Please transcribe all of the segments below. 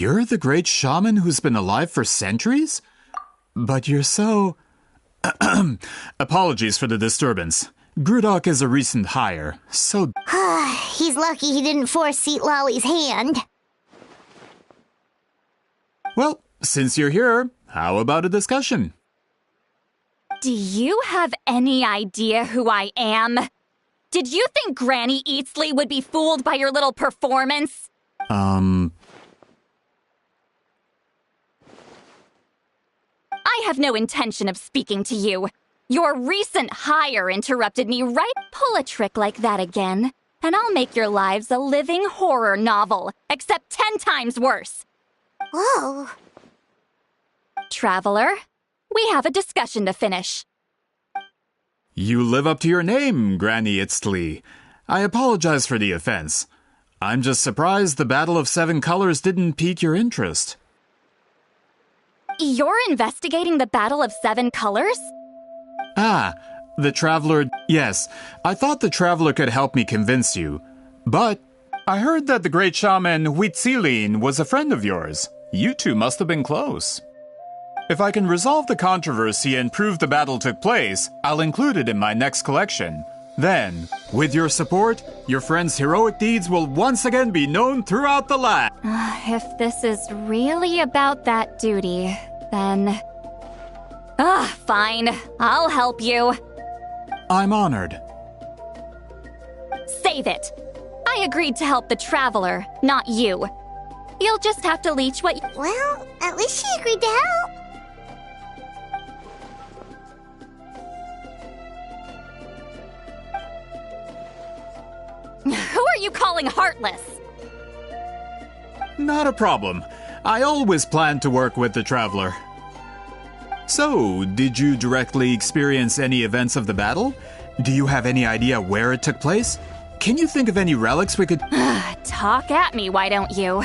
You're the great shaman who's been alive for centuries? But you're so... Apologies for the disturbance. Grudok is a recent hire, so... He's lucky he didn't force Seat Lolly's hand. Well, since you're here, how about a discussion? Do you have any idea who I am? Did you think Granny Eatsley would be fooled by your little performance? I have no intention of speaking to you. Your recent hire interrupted me right. Pull a trick like that again, and I'll make your lives a living horror novel, except 10 times worse. Whoa. Traveler, we have a discussion to finish. You live up to your name, Granny Eatsley. I apologize for the offense. I'm just surprised the Battle of Seven Colors didn't pique your interest. You're investigating the Battle of Seven Colors? Ah, the Traveler... Yes, I thought the Traveler could help me convince you. But I heard that the great shaman Huitzilin was a friend of yours. You two must have been close. If I can resolve the controversy and prove the battle took place, I'll include it in my next collection. Then, with your support, your friend's heroic deeds will once again be known throughout the land. If this is really about that duty, then... fine. I'll help you. I'm honored. Save it. I agreed to help the Traveler, not you. You'll just have to leech what... Well, at least she agreed to help. Who are you calling heartless? Not a problem. I always planned to work with the Traveler. So, did you directly experience any events of the battle? Do you have any idea where it took place? Can you think of any relics we could... Talk at me, why don't you?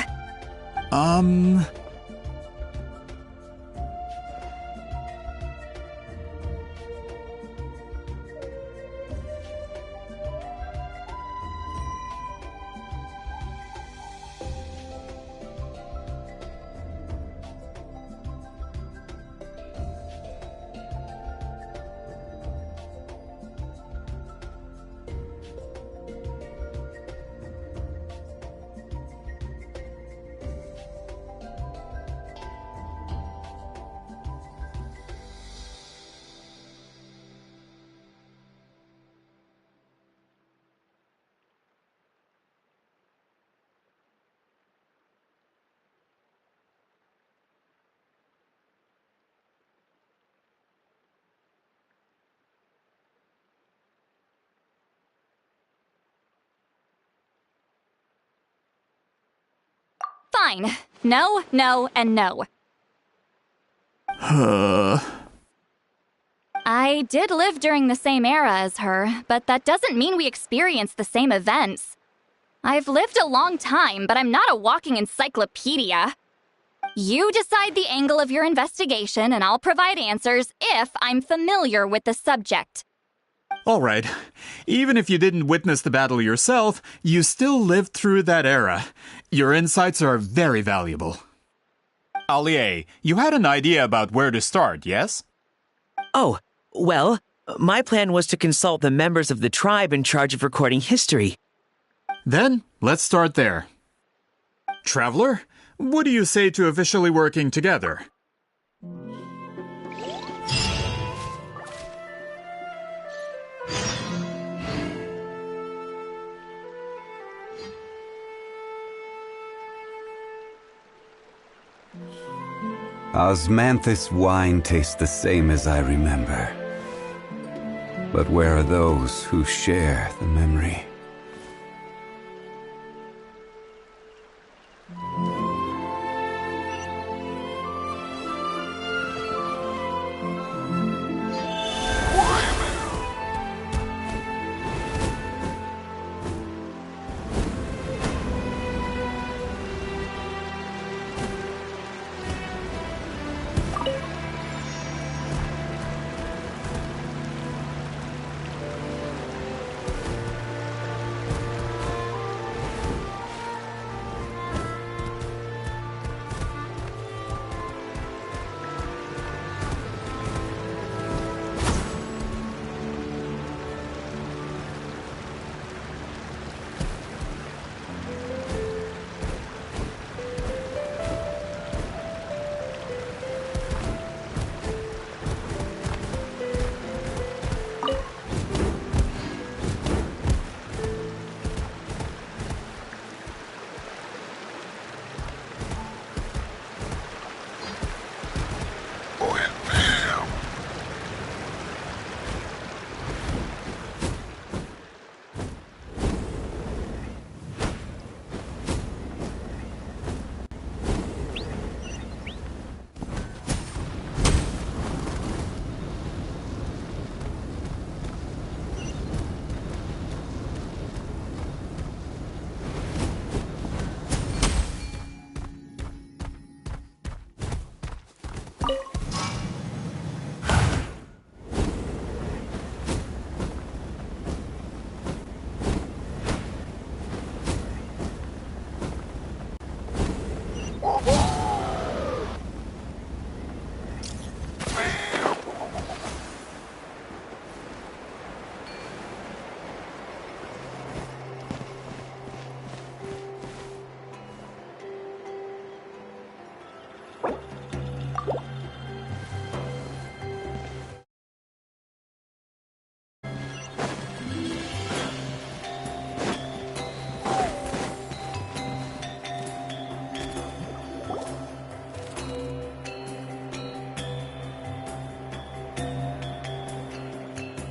Fine. No, no, and no. I did live during the same era as her, but that doesn't mean we experienced the same events. I've lived a long time, but I'm not a walking encyclopedia. You decide the angle of your investigation, and I'll provide answers if I'm familiar with the subject. All right. Even if you didn't witness the battle yourself, you still lived through that era. Your insights are very valuable. Allie, you had an idea about where to start, yes? Oh, well, my plan was to consult the members of the tribe in charge of recording history. Then, let's start there. Traveler, what do you say to officially working together? Osmanthus wine tastes the same as I remember. But where are those who share the memory?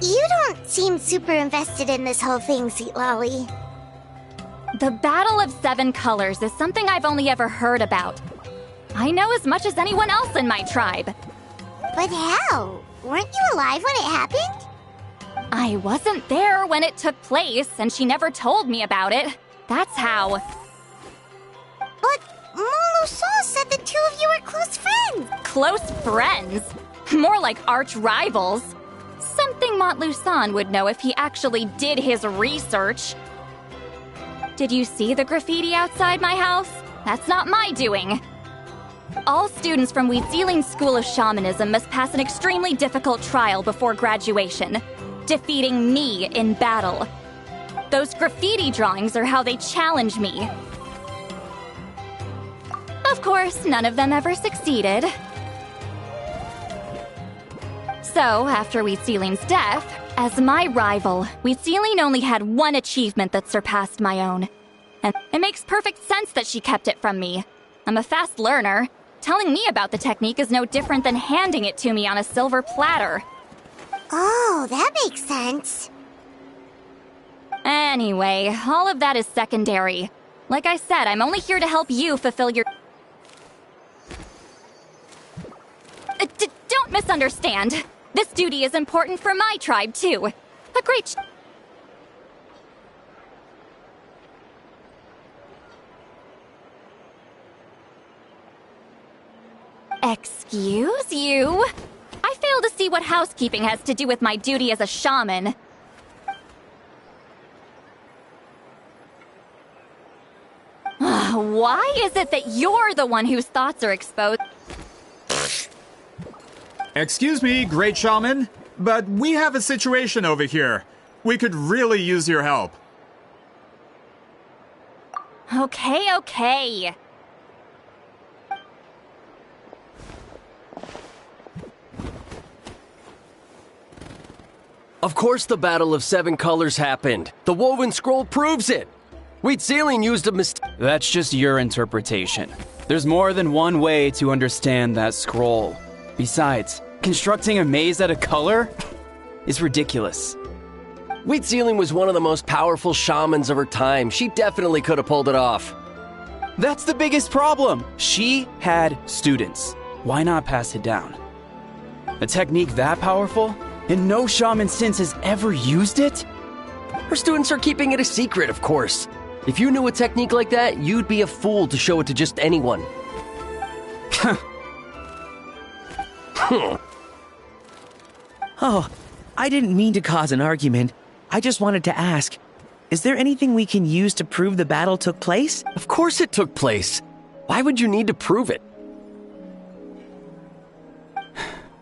You don't seem super invested in this whole thing, Sweet Lolly. The Battle of Seven Colors is something I've only ever heard about. I know as much as anyone else in my tribe. But how? Weren't you alive when it happened? I wasn't there when it took place, and she never told me about it. That's how. But Molusaw said the two of you were close friends. Close friends? More like arch rivals. Something Montluçon would know if he actually did his research. Did you see the graffiti outside my house? That's not my doing. All students from Wheatsealing's School of Shamanism must pass an extremely difficult trial before graduation, defeating me in battle. Those graffiti drawings are how they challenge me. Of course, none of them ever succeeded. So, after Wheatsealing's death, as my rival, Wheatsealing only had one achievement that surpassed my own. And it makes perfect sense that she kept it from me. I'm a fast learner. Telling me about the technique is no different than handing it to me on a silver platter. Oh, that makes sense. Anyway, all of that is secondary. Like I said, I'm only here to help you fulfill your... Don't misunderstand. This duty is important for my tribe, too. A great... Excuse you? I fail to see what housekeeping has to do with my duty as a shaman. Why is it that you're the one whose thoughts are exposed? Excuse me, Great Shaman, but we have a situation over here. We could really use your help. Okay. Of course the Battle of Seven Colors happened. The woven scroll proves it. Wheatsealing used a That's just your interpretation. There's more than one way to understand that scroll. Besides, constructing a maze out of color is ridiculous. Wheatsealing was one of the most powerful shamans of her time. She definitely could have pulled it off. That's the biggest problem. She had students. Why not pass it down? A technique that powerful? And no shaman since has ever used it? Her students are keeping it a secret, of course. If you knew a technique like that, you'd be a fool to show it to just anyone. Oh, I didn't mean to cause an argument. I just wanted to ask, is there anything we can use to prove the battle took place? Of course it took place. Why would you need to prove it?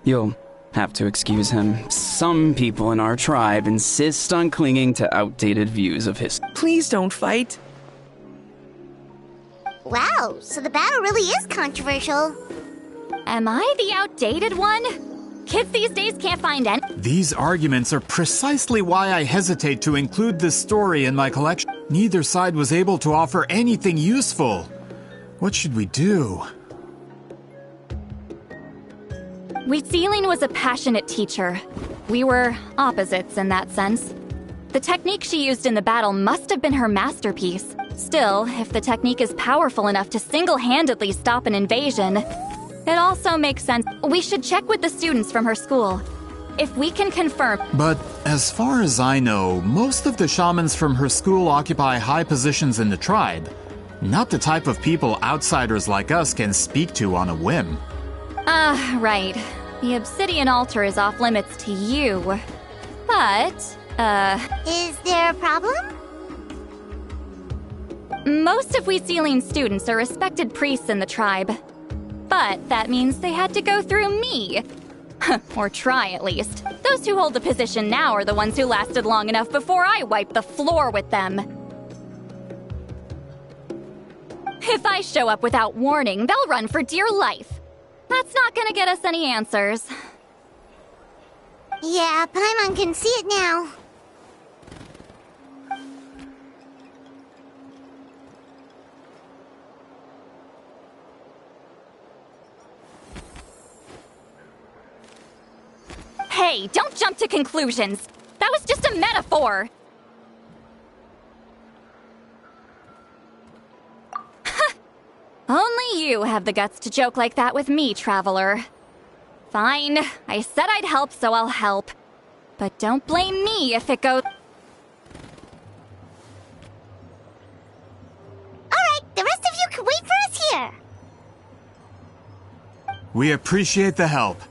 You'll have to excuse him. Some people in our tribe insist on clinging to outdated views of history. Please don't fight. Wow, so the battle really is controversial. Am I the outdated one? Kids these days can't find any... These arguments are precisely why I hesitate to include this story in my collection. Neither side was able to offer anything useful. What should we do? Wheatsealing was a passionate teacher. We were opposites in that sense. The technique she used in the battle must have been her masterpiece. Still, if the technique is powerful enough to single-handedly stop an invasion, it also makes sense. We should check with the students from her school. If we can confirm... But as far as I know, most of the shamans from her school occupy high positions in the tribe. Not the type of people outsiders like us can speak to on a whim. Right. The obsidian altar is off limits to you. But, Is there a problem? Most of Wheatsiline's students are respected priests in the tribe. But that means they had to go through me. Or try, at least. Those who hold the position now are the ones who lasted long enough before I wiped the floor with them. If I show up without warning, they'll run for dear life. That's not gonna get us any answers. Yeah, Paimon can see it now. Hey, don't jump to conclusions. That was just a metaphor. Only you have the guts to joke like that with me, Traveler. Fine, I said I'd help, so I'll help. But don't blame me if it goes... Alright, the rest of you can wait for us here. We appreciate the help.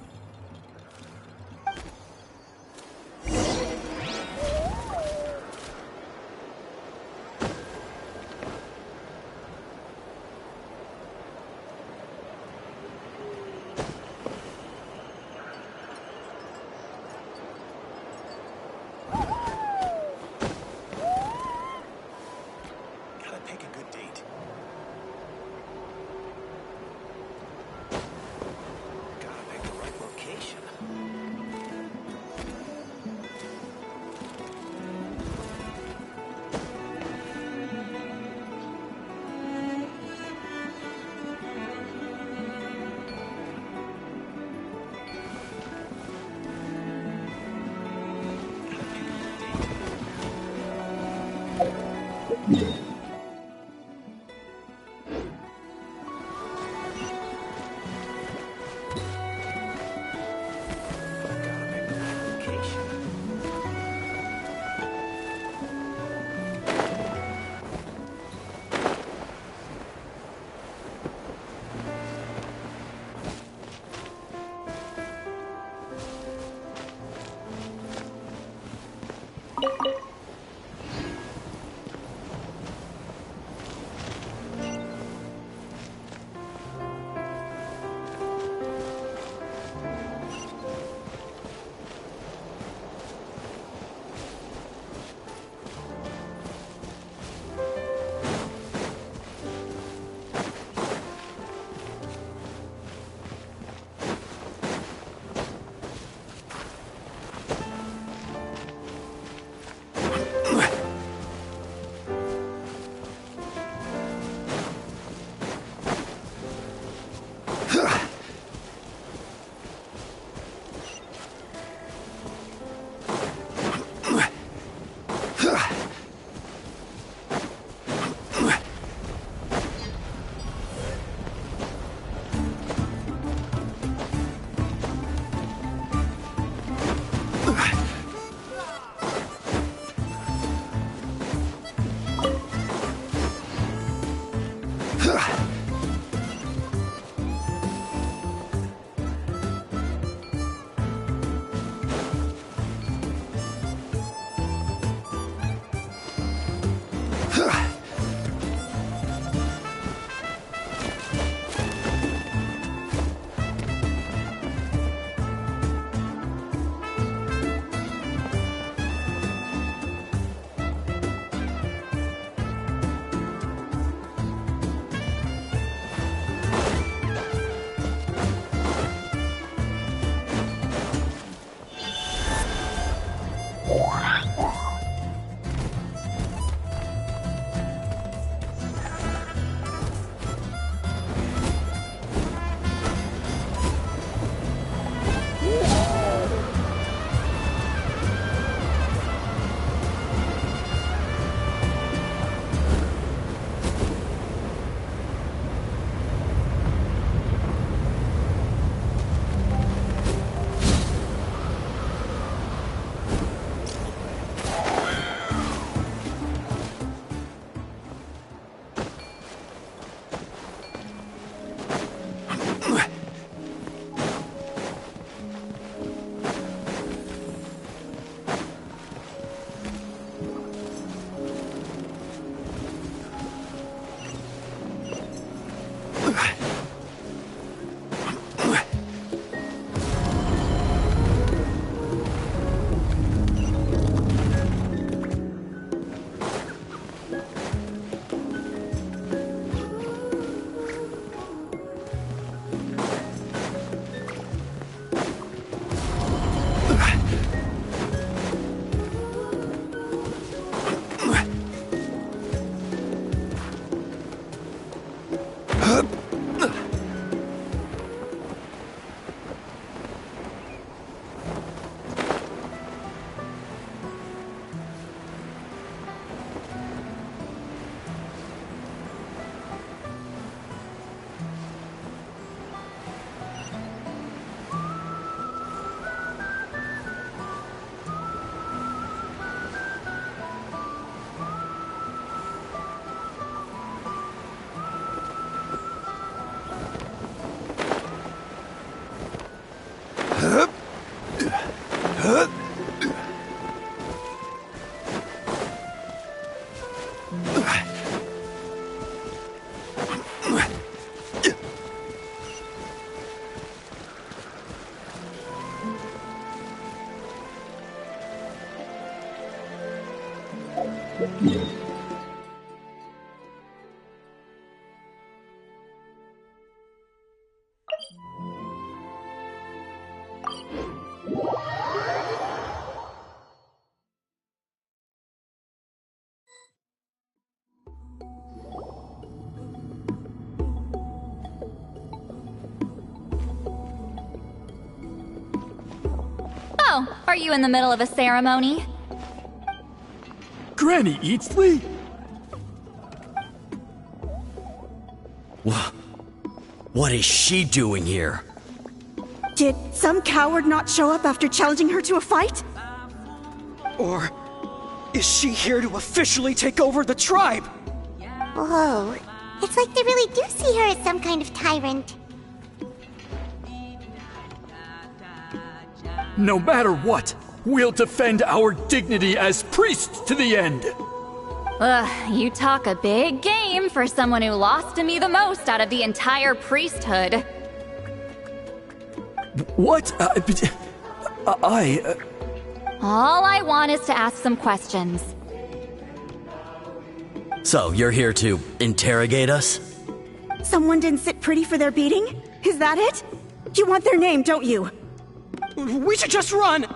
Oh, are you in the middle of a ceremony? Granny Eatsley? What is she doing here? Did some coward not show up after challenging her to a fight? Or is she here to officially take over the tribe? Whoa. It's like they really do see her as some kind of tyrant. No matter what, we'll defend our dignity as priests to the end. Ugh, you talk a big game for someone who lost to me the most out of the entire priesthood. What? All I want is to ask some questions. So, you're here to interrogate us? Someone didn't sit pretty for their beating? Is that it? You want their name, don't you? We should just run!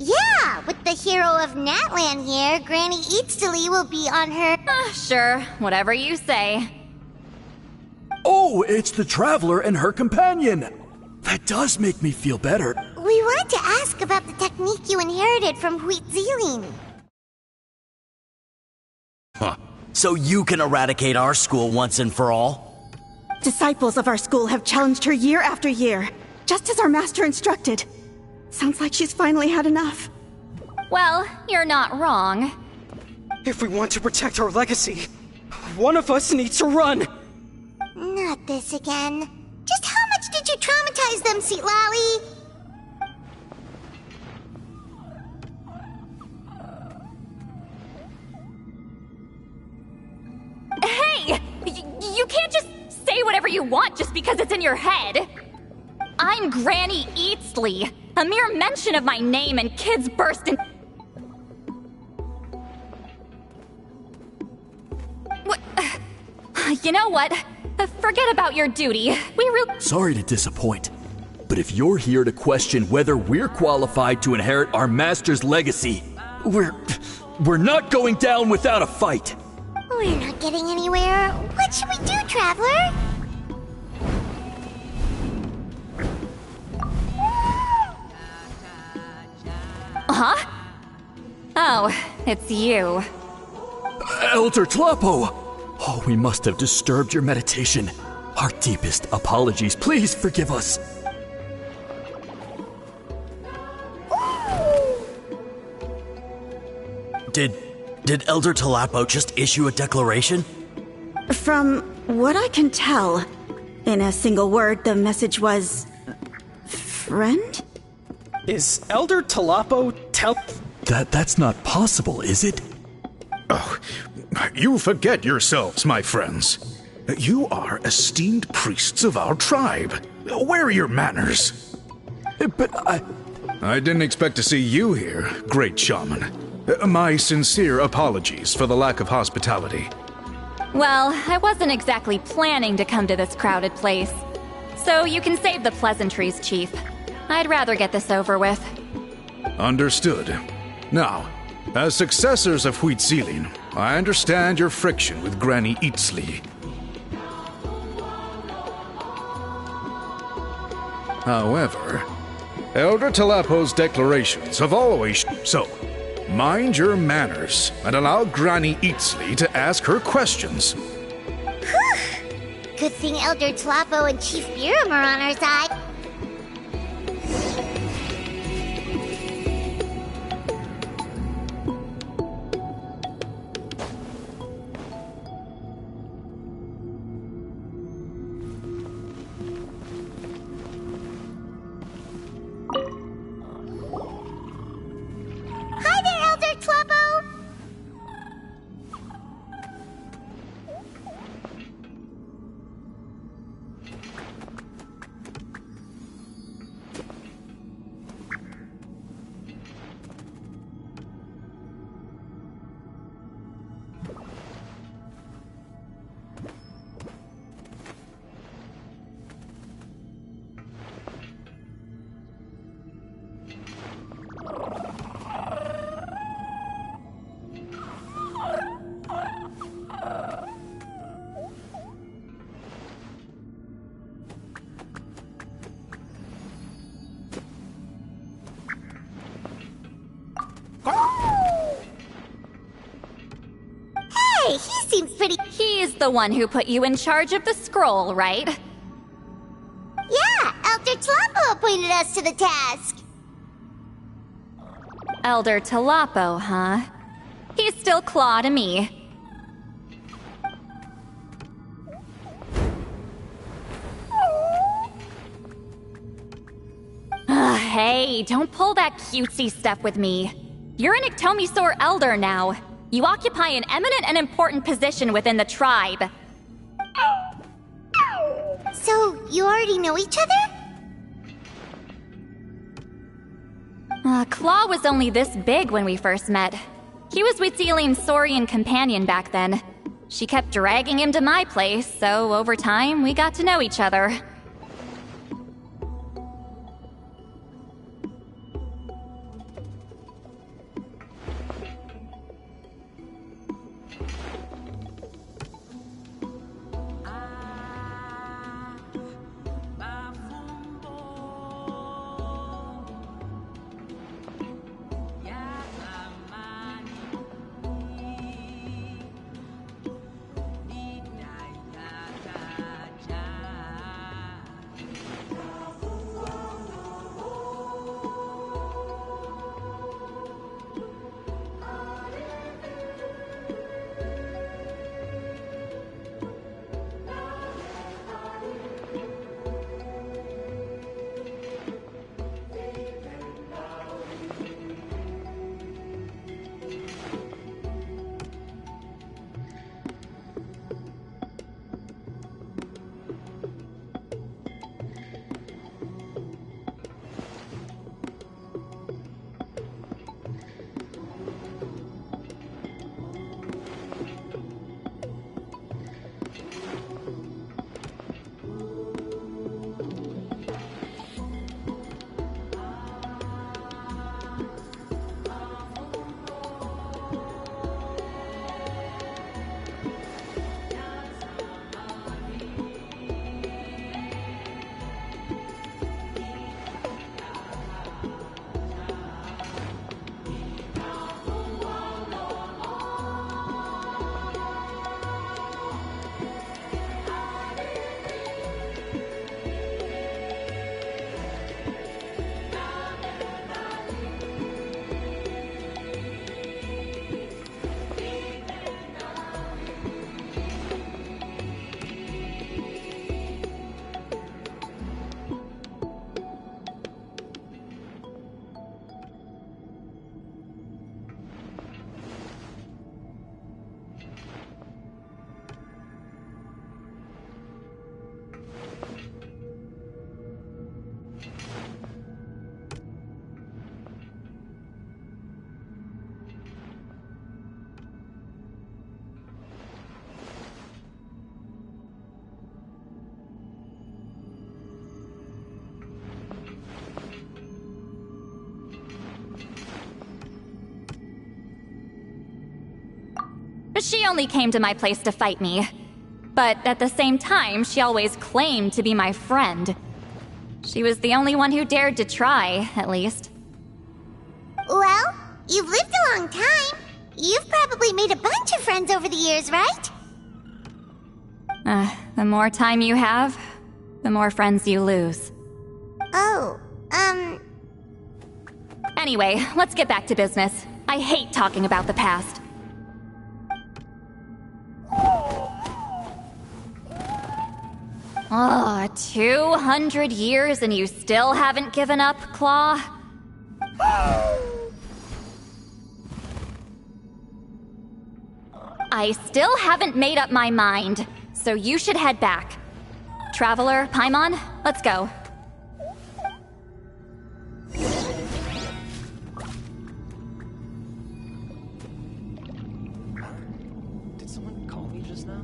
Yeah, with the hero of Natlan here, Granny Eatsley will be on her... Sure, whatever you say. Oh, it's the Traveler and her companion! That does make me feel better. We wanted to ask about the technique you inherited from Huitziling. Huh. So you can eradicate our school once and for all? Disciples of our school have challenged her year after year, just as our master instructed. Sounds like she's finally had enough. Well, you're not wrong. If we want to protect our legacy, one of us needs to run! Not this again. Just how much did you traumatize them, Seatlally? Hey! You can't just say whatever you want just because it's in your head! I'm Granny Eatsley. A mere mention of my name and kids burst in... What? You know what? Forget about your duty. Sorry to disappoint, but if you're here to question whether we're qualified to inherit our master's legacy, we're not going down without a fight. We're not getting anywhere. What should we do, Traveler? Huh? Oh, it's you. Elder Tlapo! Oh, we must have disturbed your meditation. Our deepest apologies. Please forgive us. Did Elder Tlapo just issue a declaration? From what I can tell, in a single word, the message was... friend? Is Elder Talapo That's not possible, is it? Oh, you forget yourselves, my friends. You are esteemed priests of our tribe. Where are your manners? But I didn't expect to see you here, great shaman. My sincere apologies for the lack of hospitality. Well, I wasn't exactly planning to come to this crowded place. So you can save the pleasantries, Chief. I'd rather get this over with. Understood. Now, as successors of Huitzilin, I understand your friction with Granny Itzli. However, Elder Talapo's declarations have always... So, mind your manners and allow Granny Itzli to ask her questions. Whew! Good thing Elder Tlapo and Chief Biram are on our side. Hi there, Elder Tlapo! Hey, he seems pretty... He's the one who put you in charge of the scroll, right? Yeah, Elder Tlapo appointed us to the task. Elder Talapo, huh? He's still claw to me. Hey, don't pull that cutesy stuff with me. You're an Iktomi Elder now. You occupy an eminent and important position within the tribe. So, you already know each other? Claw was only this big when we first met. He was Witzilin's Saurian companion back then. She kept dragging him to my place, so over time, we got to know each other. She only came to my place to fight me. But at the same time, she always claimed to be my friend. She was the only one who dared to try, at least. Well, you've lived a long time. You've probably made a bunch of friends over the years, right? The more time you have, the more friends you lose. Oh, Anyway, let's get back to business. I hate talking about the past. Oh, 200 years and you still haven't given up, Claw? I still haven't made up my mind, so you should head back. Traveler, Paimon, let's go. Did someone call me just now?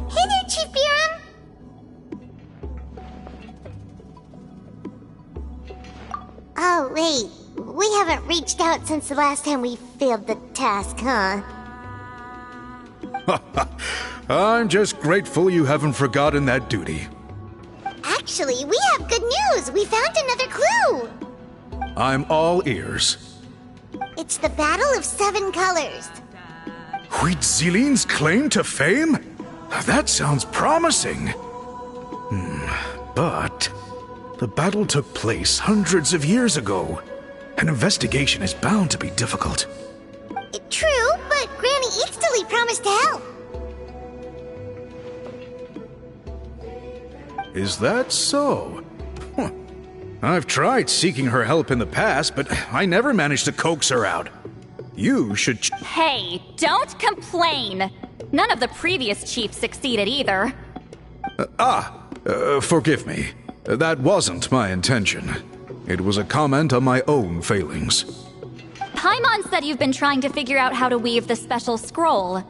hey there, Chief Biram. Oh, wait. We haven't reached out since the last time we failed the task, huh? I'm just grateful you haven't forgotten that duty. Actually, we have good news. We found another clue. I'm all ears. It's the Battle of Seven Colors. Huitzilin's claim to fame? That sounds promising. But the battle took place hundreds of years ago. An investigation is bound to be difficult. True, but Granny Eatstily promised to help. Is that so? Huh. I've tried seeking her help in the past, but I never managed to coax her out. You should... Hey, don't complain! None of the previous chiefs succeeded either. Forgive me. That wasn't my intention. It was a comment on my own failings. Paimon said you've been trying to figure out how to weave the special scroll.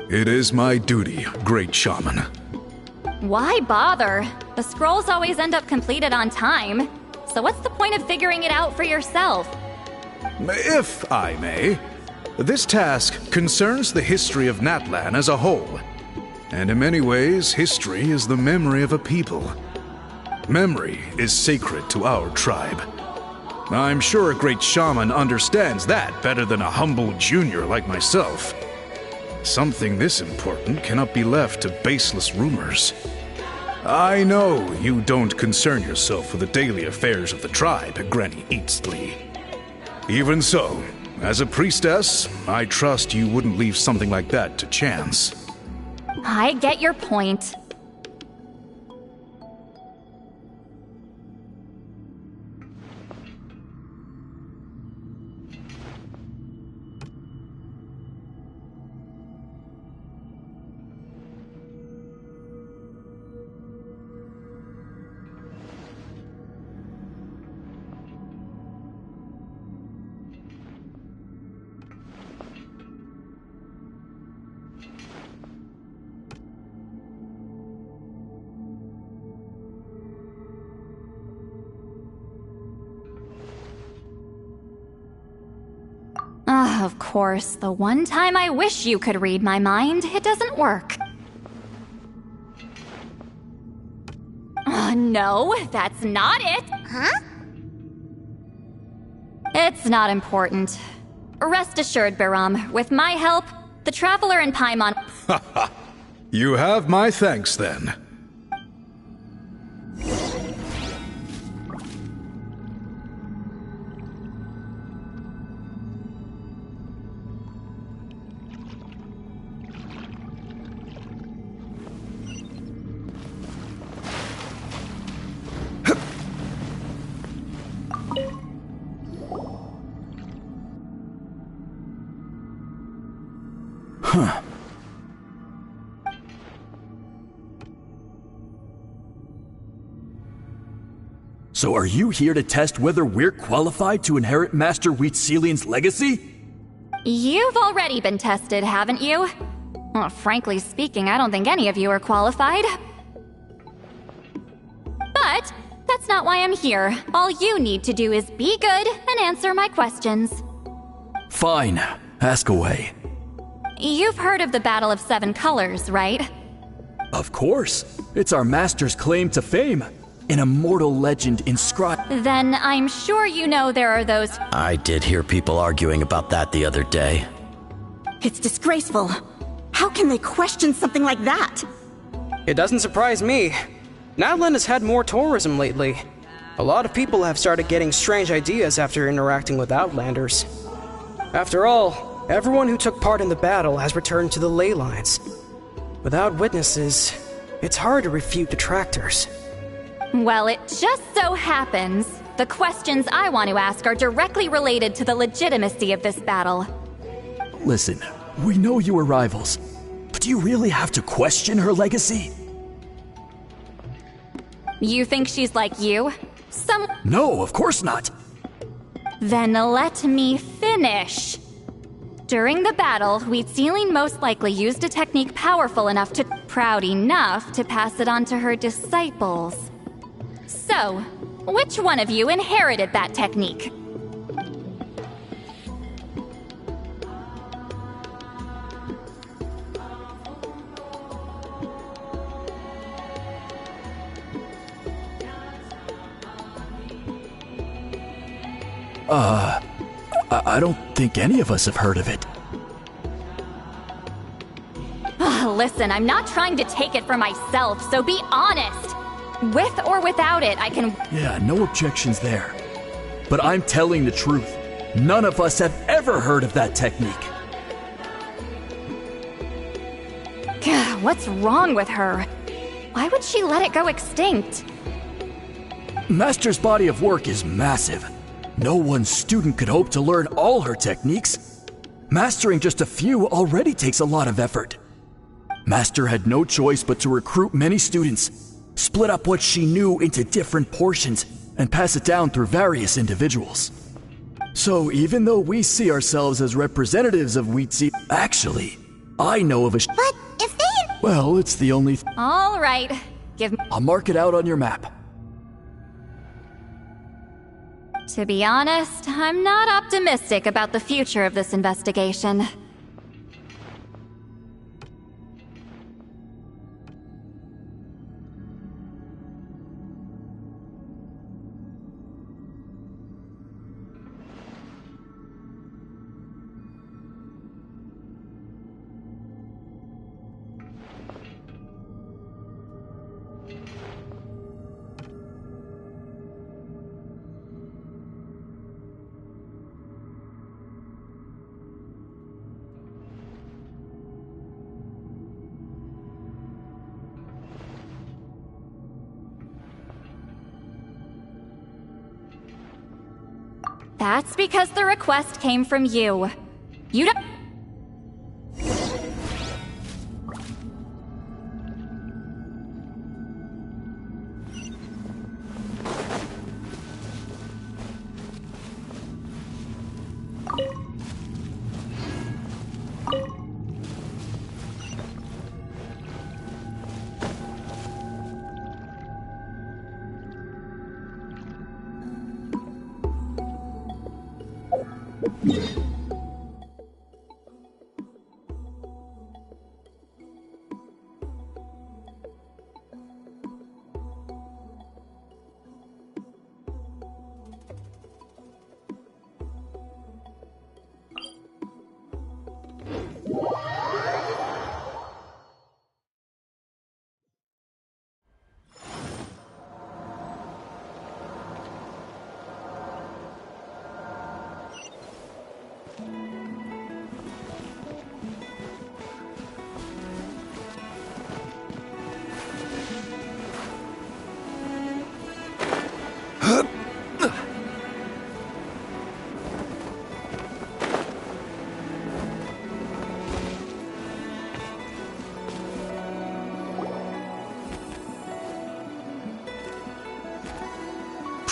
It is my duty, great shaman. Why bother? The scrolls always end up completed on time. So what's the point of figuring it out for yourself? If I may, this task concerns the history of Natlan as a whole. And in many ways, history is the memory of a people. Memory is sacred to our tribe. I'm sure a great shaman understands that better than a humble junior like myself. Something this important cannot be left to baseless rumors. I know you don't concern yourself with the daily affairs of the tribe, Granny Eatstily. Even so, as a priestess, I trust you wouldn't leave something like that to chance. I get your point. Of course, the one time I wish you could read my mind, it doesn't work. No, that's not it. Huh? It's not important. Rest assured, Biram, with my help, the Traveler and Paimon... You have my thanks, then. So are you here to test whether we're qualified to inherit Master Huitzilin's legacy? You've already been tested, haven't you? Well, frankly speaking, I don't think any of you are qualified. But that's not why I'm here. All you need to do is be good and answer my questions. Fine. Ask away. You've heard of the Battle of Seven Colors, right? Of course. It's our master's claim to fame. An immortal legend inscribed. Then I'm sure you know there are those. I did hear people arguing about that the other day. It's disgraceful. How can they question something like that? It doesn't surprise me. Natlan has had more tourism lately. A lot of people have started getting strange ideas after interacting with Outlanders. After all, everyone who took part in the battle has returned to the ley lines. Without witnesses, it's hard to refute detractors. Well, it just so happens the questions I want to ask are directly related to the legitimacy of this battle. Listen, we know you were rivals, but do you really have to question her legacy? You think she's like you? No, of course not. Then let me finish. During the battle, Wheatsealing most likely used a technique powerful enough proud enough to pass it on to her disciples. So, which one of you inherited that technique? I don't think any of us have heard of it. Listen, I'm not trying to take it for myself, so be honest. With or without it, I can... Yeah, no objections there. But I'm telling the truth. None of us have ever heard of that technique. What's wrong with her? Why would she let it go extinct? Master's body of work is massive. No one student could hope to learn all her techniques. Mastering just a few already takes a lot of effort. Master had no choice but to recruit many students, split up what she knew into different portions, and pass it down through various individuals. So even though we see ourselves as representatives of Wheatseed, actually, I know of a But if they... Well, it's the only All right, give me... I'll mark it out on your map. To be honest, I'm not optimistic about the future of this investigation. That's because the request came from you. You don't...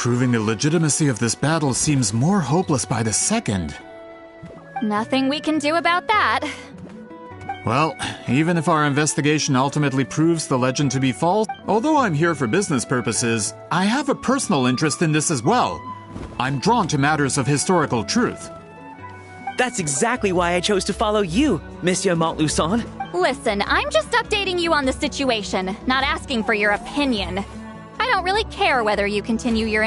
Proving the legitimacy of this battle seems more hopeless by the second. Nothing we can do about that. Well, even if our investigation ultimately proves the legend to be false, although I'm here for business purposes, I have a personal interest in this as well. I'm drawn to matters of historical truth. That's exactly why I chose to follow you, Monsieur Montluçon. Listen, I'm just updating you on the situation, not asking for your opinion. I don't really care whether you continue your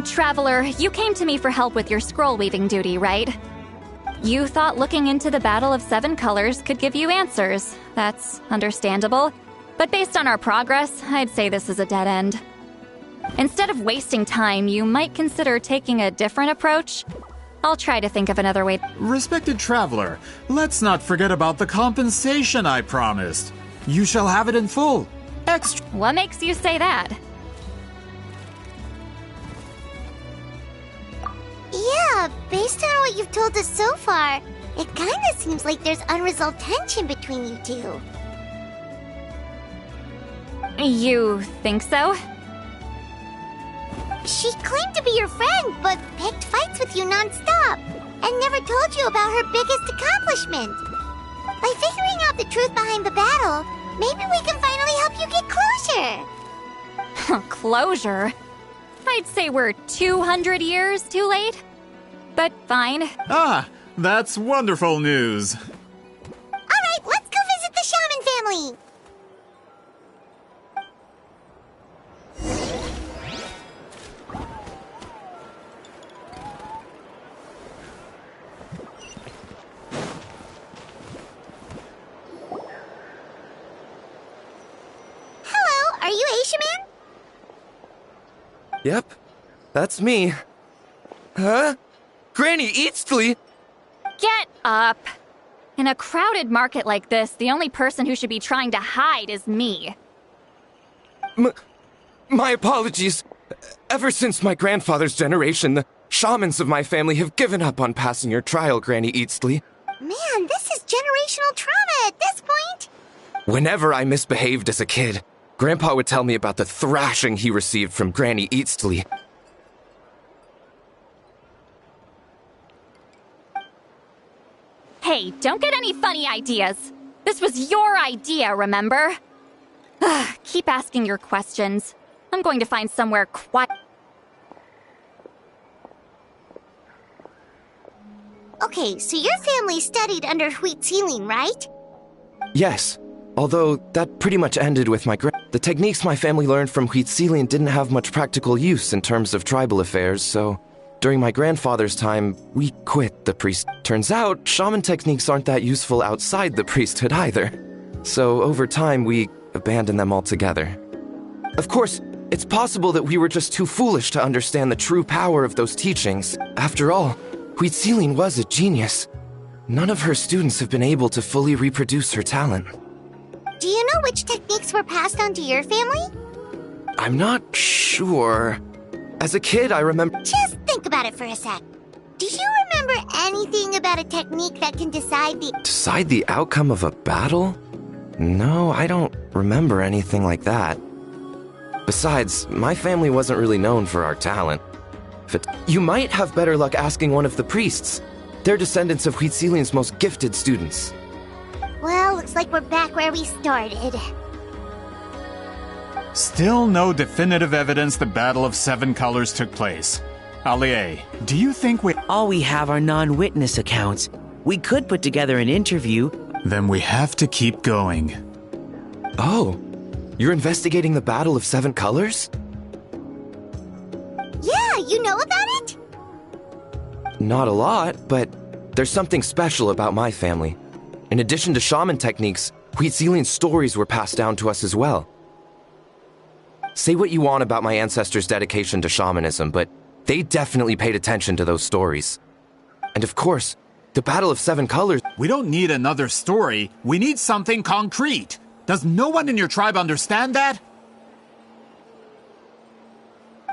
Traveler, you came to me for help with your scroll weaving duty, right? You thought looking into the Battle of Seven Colors could give you answers. That's understandable. But based on our progress, I'd say this is a dead end. Instead of wasting time, you might consider taking a different approach. I'll try to think of another way. Respected traveler, let's not forget about the compensation I promised. You shall have it in full. Extra. What makes you say that? Yeah, based on what you've told us so far, it kinda seems like there's unresolved tension between you two. You think so? She claimed to be your friend, but picked fights with you non-stop, and never told you about her biggest accomplishment. By figuring out the truth behind the battle, maybe we can finally help you get closure. Closure? I'd say we're 200 years too late. But fine. Ah, that's wonderful news. Alright, let's go visit the Shaman family! Hello, are you Aishaman? Yep, that's me. Huh? Granny Eatsley? Get up! In a crowded market like this, the only person who should be trying to hide is me. My apologies. Ever since my grandfather's generation, the shamans of my family have given up on passing your trial, Granny Eatsley. Man, this is generational trauma at this point! Whenever I misbehaved as a kid, Grandpa would tell me about the thrashing he received from Granny Eatsley. Hey, don't get any funny ideas. This was your idea, remember? Keep asking your questions. I'm going to find somewhere quiet. Okay, so your family studied under Huitzilin, right? Yes, although that pretty much ended with my The techniques my family learned from Huitzilin didn't have much practical use in terms of tribal affairs, so during my grandfather's time, we quit the priest. Turns out, shaman techniques aren't that useful outside the priesthood either. So over time, we abandoned them altogether. Of course, it's possible that we were just too foolish to understand the true power of those teachings. After all, Huitzilin was a genius. None of her students have been able to fully reproduce her talent. Do you know which techniques were passed on to your family? I'm not sure. As a kid, I remember... Just think about it for a sec. Do you remember anything about a technique that can decide the... Decide the outcome of a battle? No, I don't remember anything like that. Besides, my family wasn't really known for our talent. You might have better luck asking one of the priests. They're descendants of Huitzilin's most gifted students. Well, looks like we're back where we started. Still no definitive evidence the Battle of Seven Colors took place. Allie, do you think All we have are non-witness accounts. We could put together an interview. Then we have to keep going. Oh, you're investigating the Battle of Seven Colors? Yeah, you know about it? Not a lot, but there's something special about my family. In addition to shaman techniques, Huitzilin's stories were passed down to us as well. Say what you want about my ancestors' dedication to shamanism, but they definitely paid attention to those stories. And of course, the Battle of Seven Colors... We don't need another story. We need something concrete. Does no one in your tribe understand that?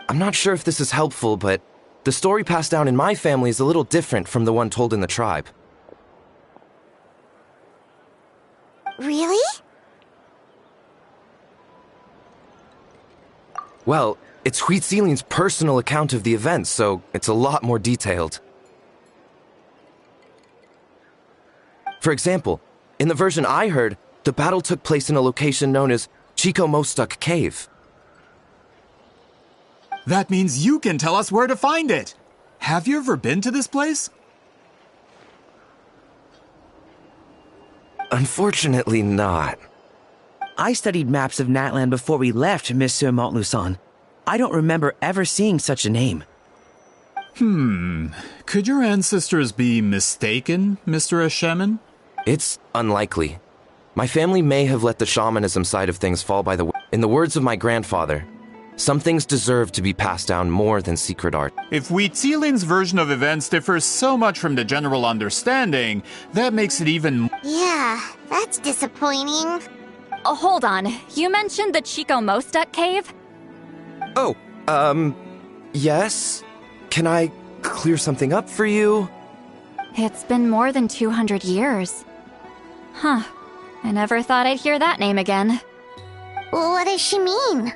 I'm not sure if this is helpful, but the story passed down in my family is a little different from the one told in the tribe. Really? Well, it's Huitzilin's personal account of the event, so it's a lot more detailed. For example, in the version I heard, the battle took place in a location known as Chico Mostuk Cave. That means you can tell us where to find it. Have you ever been to this place? Unfortunately not. I studied maps of Natlan before we left, Monsieur Montluçon. I don't remember ever seeing such a name. Could your ancestors be mistaken, Mr. Shaman? It's unlikely. My family may have let the shamanism side of things fall by the way. In the words of my grandfather, some things deserve to be passed down more than secret art. If Wheatsealing's version of events differs so much from the general understanding, that makes it even... Yeah, that's disappointing. Oh, hold on. You mentioned the Chico Mostuk cave? Oh, yes? Can I clear something up for you? It's been more than 200 years. Huh. I never thought I'd hear that name again. What does she mean?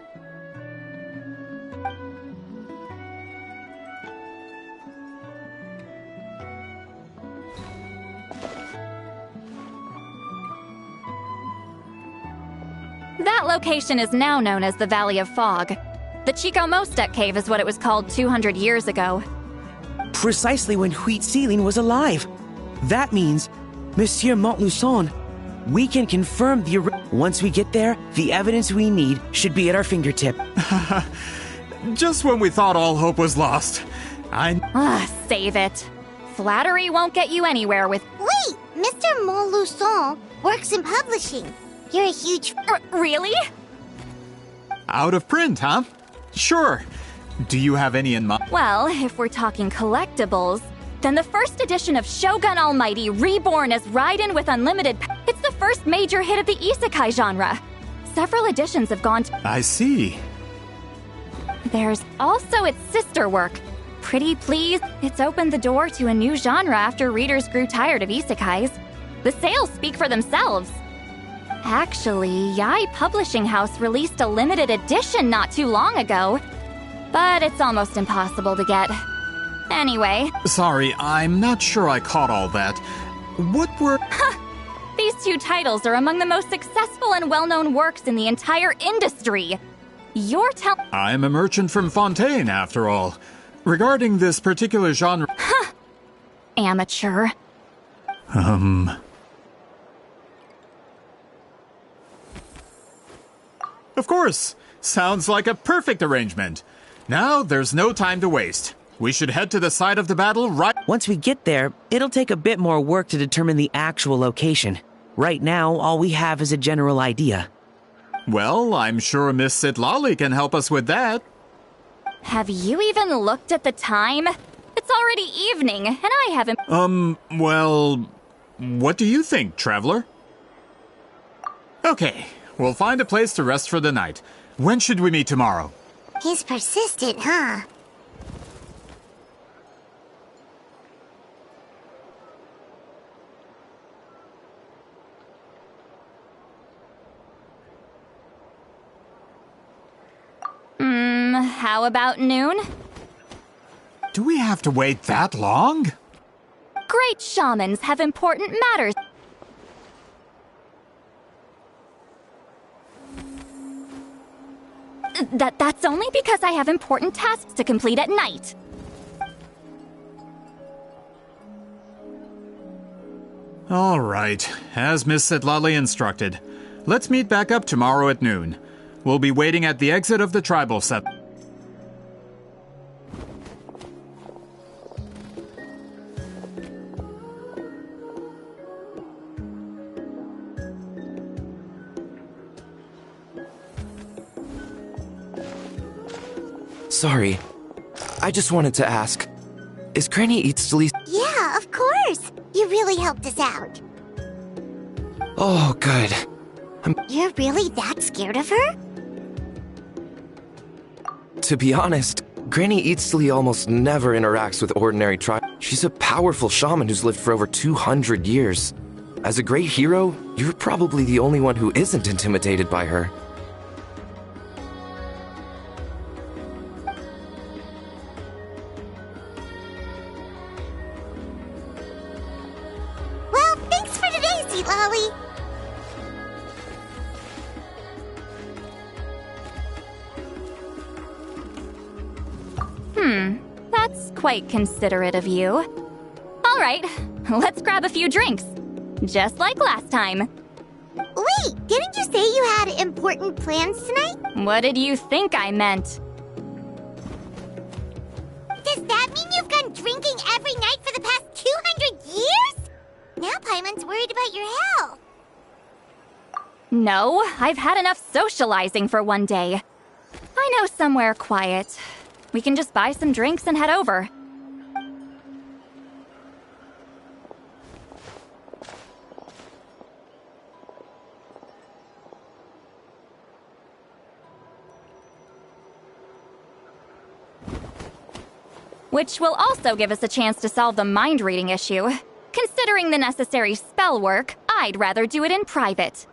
That location is now known as the Valley of Fog. The Chico Mostuk cave is what it was called 200 years ago. Precisely when Wheatsealing was alive. That means, Monsieur Montluçon, we can confirm the... Once we get there, the evidence we need should be at our fingertip. Just when we thought all hope was lost. Save it. Flattery won't get you anywhere with... Wait! Mr. Montluçon works in publishing. You're a huge... Really? Out of print, huh? Sure. Do you have any in mind? Well, if we're talking collectibles, then the first edition of Shogun Almighty Reborn as Raiden with Unlimited... It's the first major hit of the isekai genre. Several editions have gone to... I see. There's also its sister work, Pretty Please. It's opened the door to a new genre after readers grew tired of isekais. The sales speak for themselves. Actually, Yai Publishing House released a limited edition not too long ago, but it's almost impossible to get. Anyway. Sorry, I'm not sure I caught all that. What were... These two titles are among the most successful and well-known works in the entire industry. You're I'm a merchant from Fontaine, after all. Regarding this particular genre... Amateur. Of course. Sounds like a perfect arrangement. Now, there's no time to waste. We should head to the site of the battle right... Once we get there, it'll take a bit more work to determine the actual location. Right now, all we have is a general idea. Well, I'm sure Miss Sitlali can help us with that. Have you even looked at the time? It's already evening, and I haven't... Well... What do you think, traveler? Okay, we'll find a place to rest for the night. When should we meet tomorrow? He's persistent, huh? How about noon? Do we have to wait that long? Great shamans have important matters. That's only because I have important tasks to complete at night. All right, as Miss Sitlali instructed. Let's meet back up tomorrow at noon. We'll be waiting at the exit of the tribal set. Sorry. I just wanted to ask, is Granny Eatsley... Yeah, of course! You really helped us out. Oh, good. You're really that scared of her? To be honest, Granny Eatsley almost never interacts with ordinary tribe. She's a powerful shaman who's lived for over 200 years. As a great hero, you're probably the only one who isn't intimidated by her. Well, thanks for today! Lolly? That's quite considerate of you. All right, let's grab a few drinks. Just like last time. Wait, didn't you say you had important plans tonight? What did you think I meant? Does that mean you've gone drinking every night for the past 200 years? Now Paimon's worried about your health. No, I've had enough socializing for one day. I know somewhere quiet. We can just buy some drinks and head over. Which will also give us a chance to solve the mind reading issue. Considering the necessary spell work, I'd rather do it in private.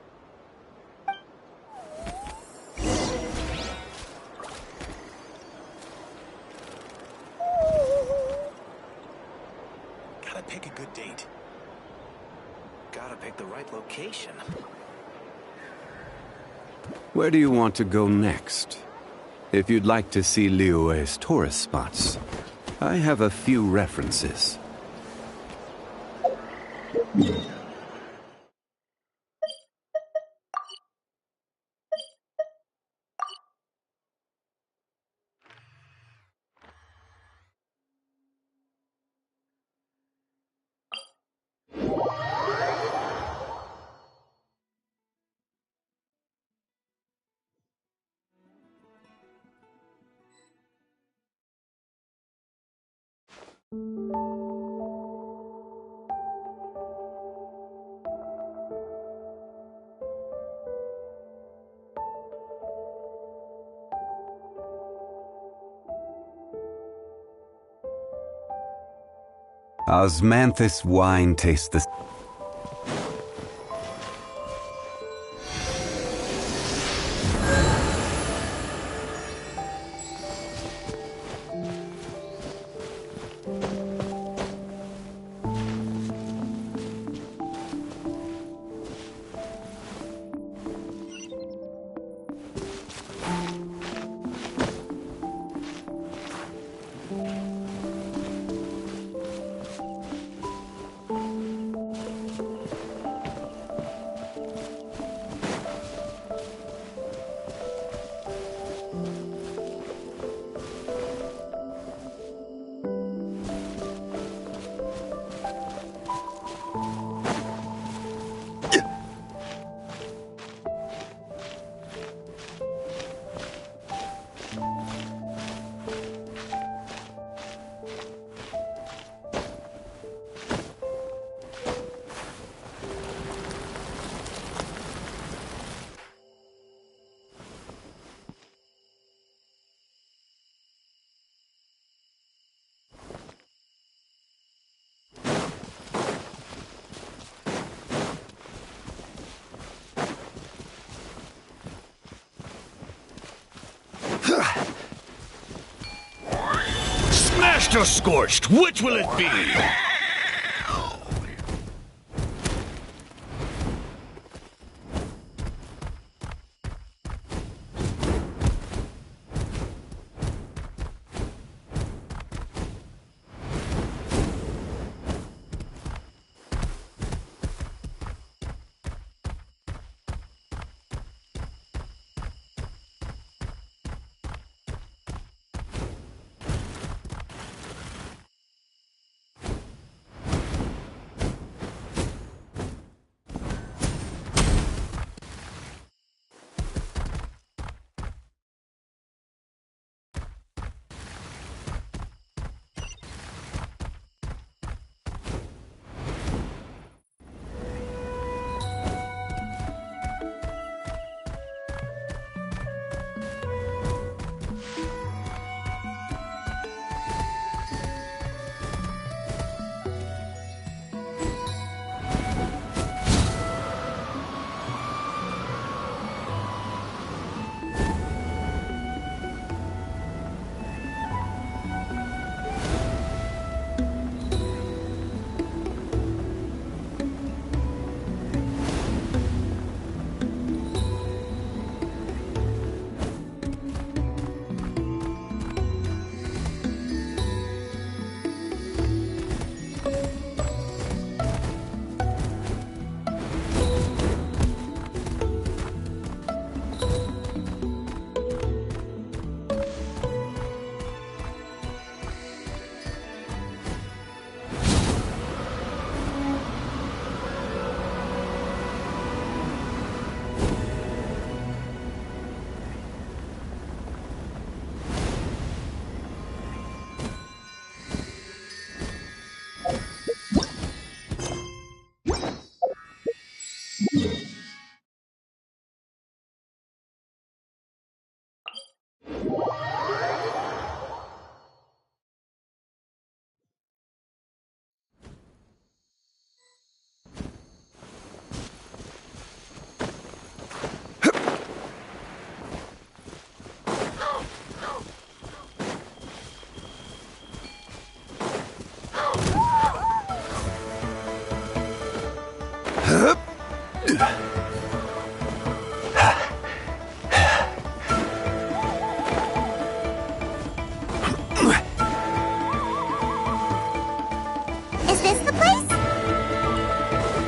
Gotta pick a good date. Gotta pick the right location. Where do you want to go next? If you'd like to see Liyue's tourist spots, I have a few references. Osmanthus wine tastes the... Smashed or scorched, which will it be?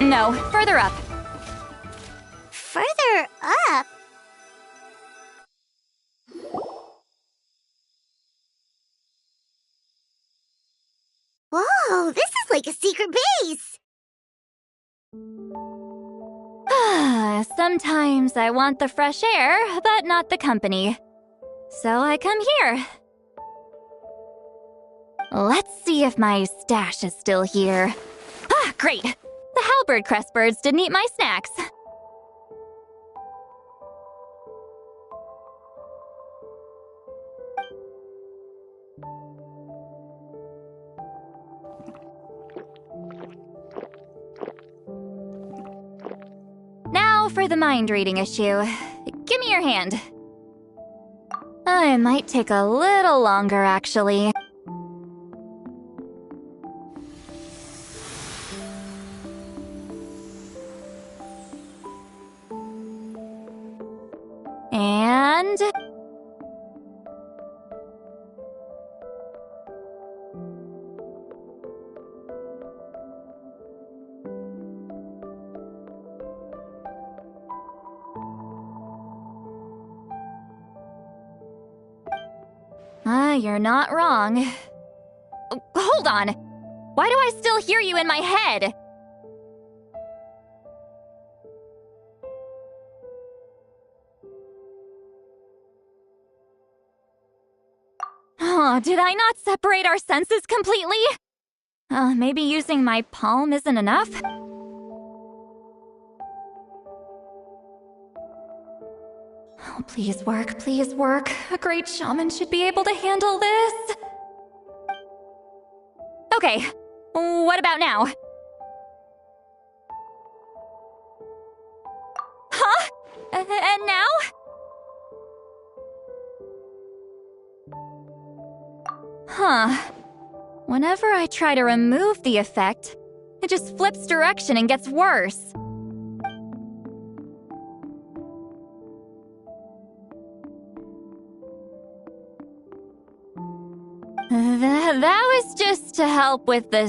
No, further up. Further up? Whoa, this is like a secret base! Sometimes I want the fresh air, but not the company. So I come here. Let's see if my stash is still here. Ah, great! The halberd crest birds didn't eat my snacks. Now for the mind reading issue. Give me your hand. It might take a little longer, actually. And... you're not wrong. Hold on! Why do I still hear you in my head? Oh, did I not separate our senses completely? Maybe using my palm isn't enough? Oh, please work, please work. A great shaman should be able to handle this. Okay, what about now? Huh? And now? Huh. Whenever I try to remove the effect, it just flips direction and gets worse. That was just to help with the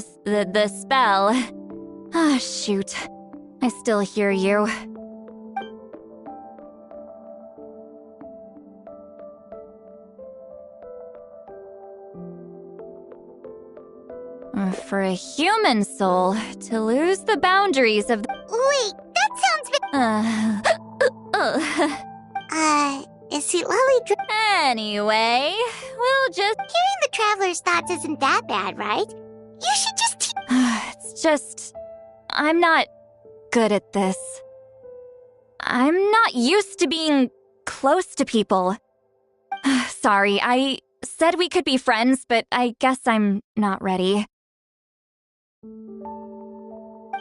spell. Ah, shoot. I still hear you. For a human soul, to lose the boundaries of the— Wait, that sounds is he Lolly Anyway, we'll just— Hearing the Traveler's thoughts isn't that bad, right? You should just It's just... I'm not good at this. I'm not used to being close to people. Sorry, I said we could be friends, but I guess I'm not ready.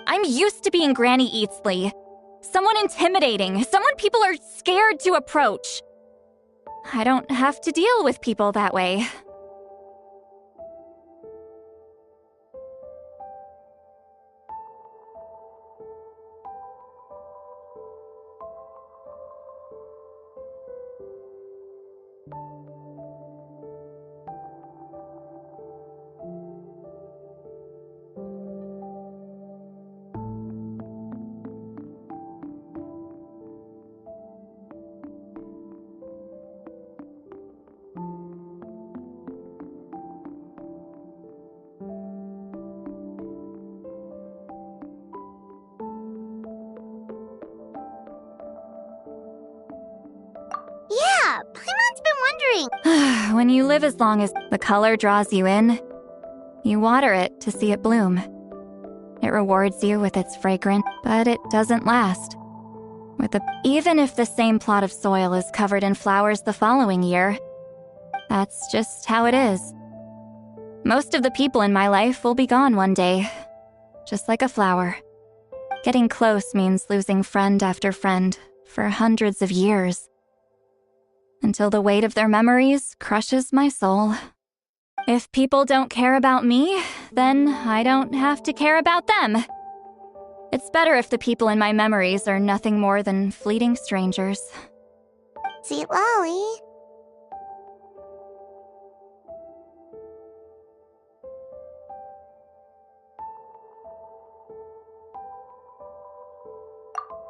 I'm used to being Granny Eatsley. Someone intimidating, someone people are scared to approach. I don't have to deal with people that way. Yeah, Paimon's been wondering. When you live as long as the color draws you in, you water it to see it bloom. It rewards you with its fragrance, but it doesn't last. Even if the same plot of soil is covered in flowers the following year, that's just how it is. Most of the people in my life will be gone one day, just like a flower. Getting close means losing friend after friend for hundreds of years, until the weight of their memories crushes my soul. If people don't care about me, then I don't have to care about them. It's better if the people in my memories are nothing more than fleeting strangers. Sweet Lolly.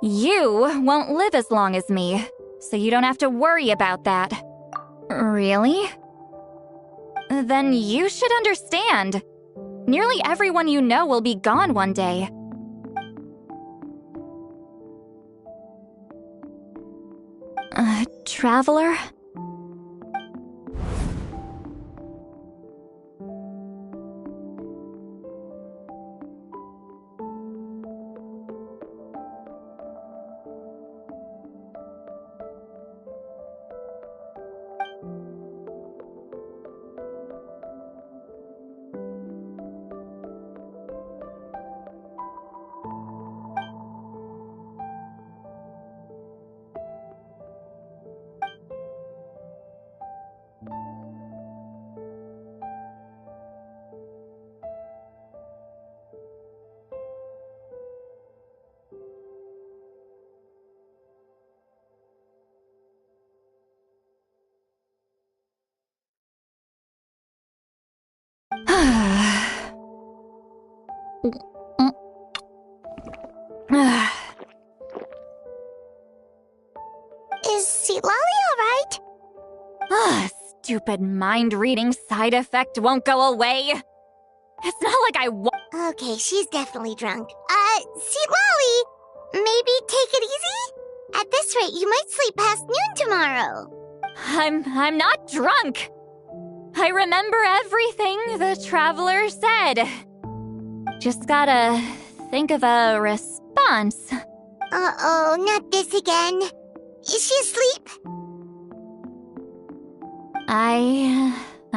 You won't live as long as me, so you don't have to worry about that. Really? Then you should understand. Nearly everyone you know will be gone one day. Traveler? Is Sealali alright? Stupid mind-reading side effect won't go away. It's not like Okay, she's definitely drunk. Sealali, maybe take it easy? At this rate, you might sleep past noon tomorrow. I'm not drunk. I remember everything the Traveler said. Just gotta think of a response. Uh-oh, not this again. Is she asleep?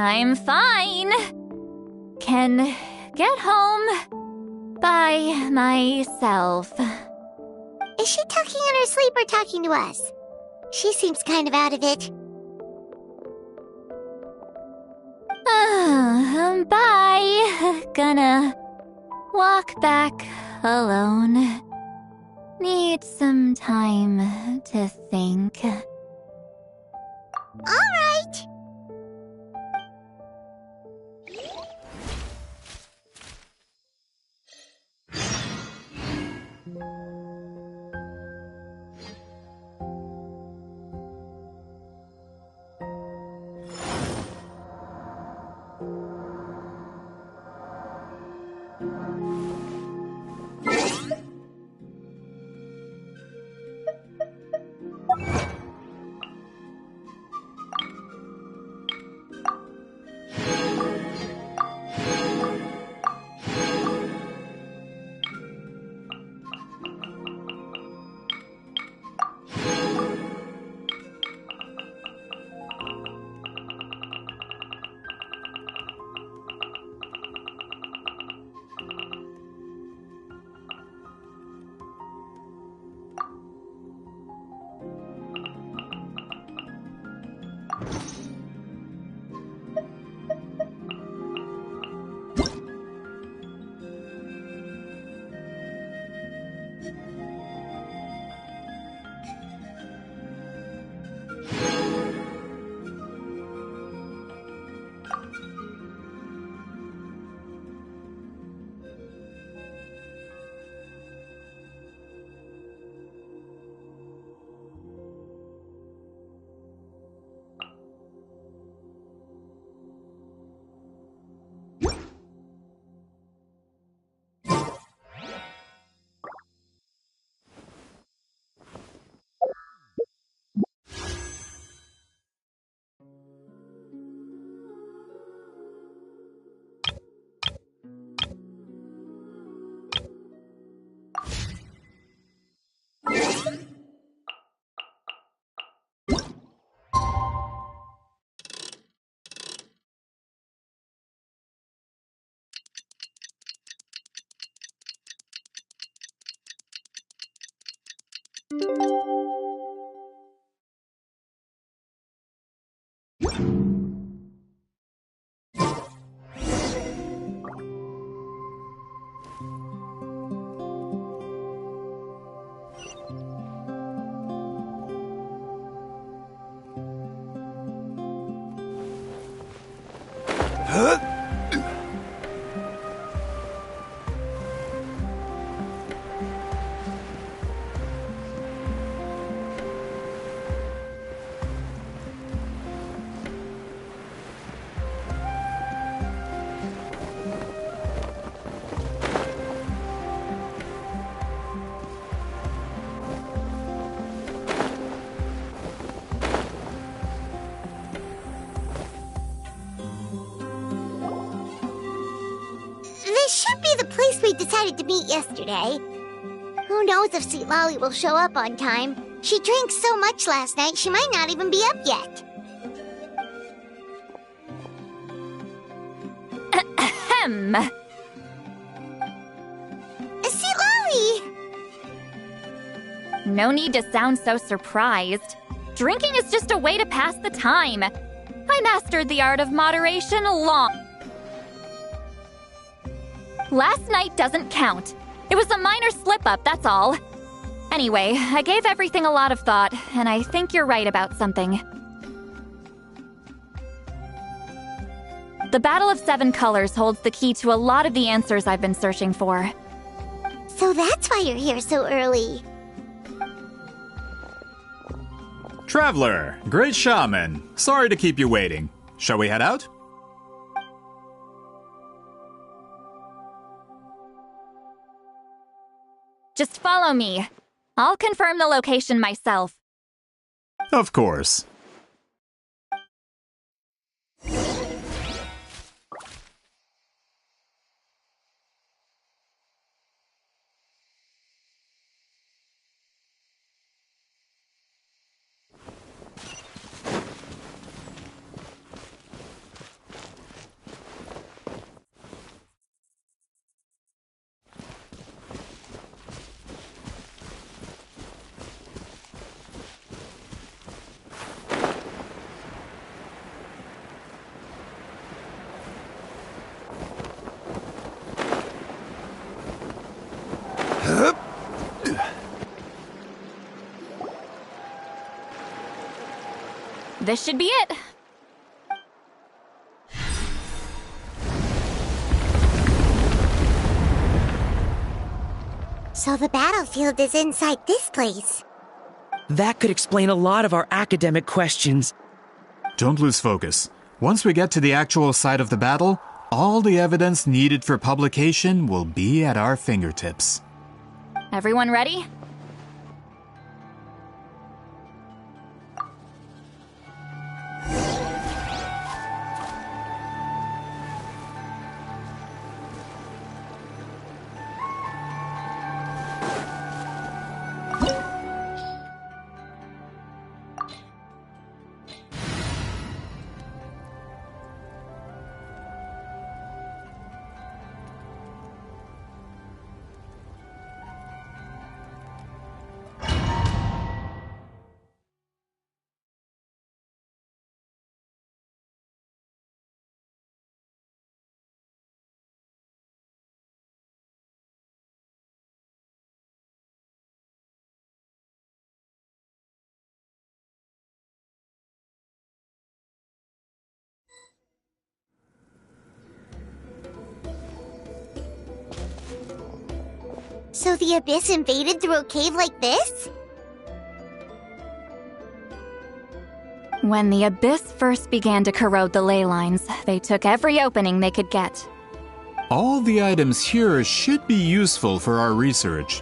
I'm fine. Can get home by myself. Is she talking in her sleep or talking to us? She seems kind of out of it. Bye. Gonna walk back alone. Need some time to think. Alright. we decided to meet yesterday. Who knows if Sweet Lolly will show up on time? She drank so much last night, she might not even be up yet. Ahem. Sweet Lolly! No need to sound so surprised. Drinking is just a way to pass the time. I mastered the art of moderation long. Last night doesn't count. It was a minor slip-up, that's all. Anyway, I gave everything a lot of thought, and I think you're right about something. The Battle of Seven Colors holds the key to a lot of the answers I've been searching for. So that's why you're here so early. Traveler, great shaman. Sorry to keep you waiting. Shall we head out? Just follow me. I'll confirm the location myself. Of course. This should be it. So the battlefield is inside this place. That could explain a lot of our academic questions. Don't lose focus. Once we get to the actual site of the battle, all the evidence needed for publication will be at our fingertips. Everyone ready? So the Abyss invaded through a cave like this? When the Abyss first began to corrode the ley lines, they took every opening they could get. All the items here should be useful for our research.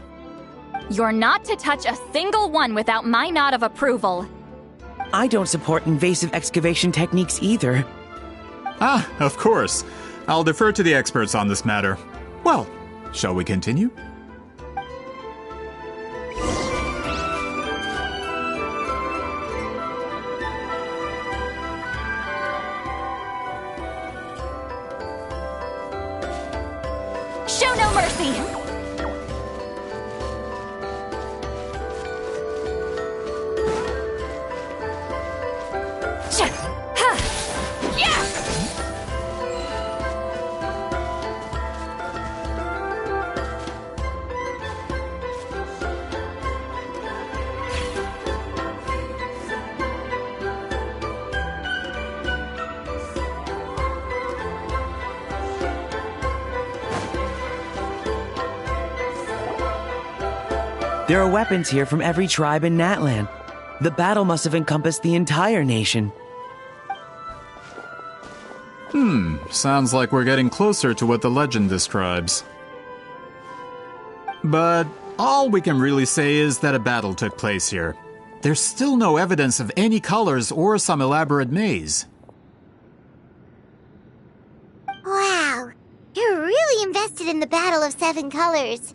You're not to touch a single one without my nod of approval. I don't support invasive excavation techniques either. Ah, of course. I'll defer to the experts on this matter. Well, shall we continue? Show no mercy! There are weapons here from every tribe in Natlan. The battle must have encompassed the entire nation. Sounds like we're getting closer to what the legend describes. But all we can really say is that a battle took place here. There's still no evidence of any colors or some elaborate maze. Wow, you're really invested in the Battle of 7 colors?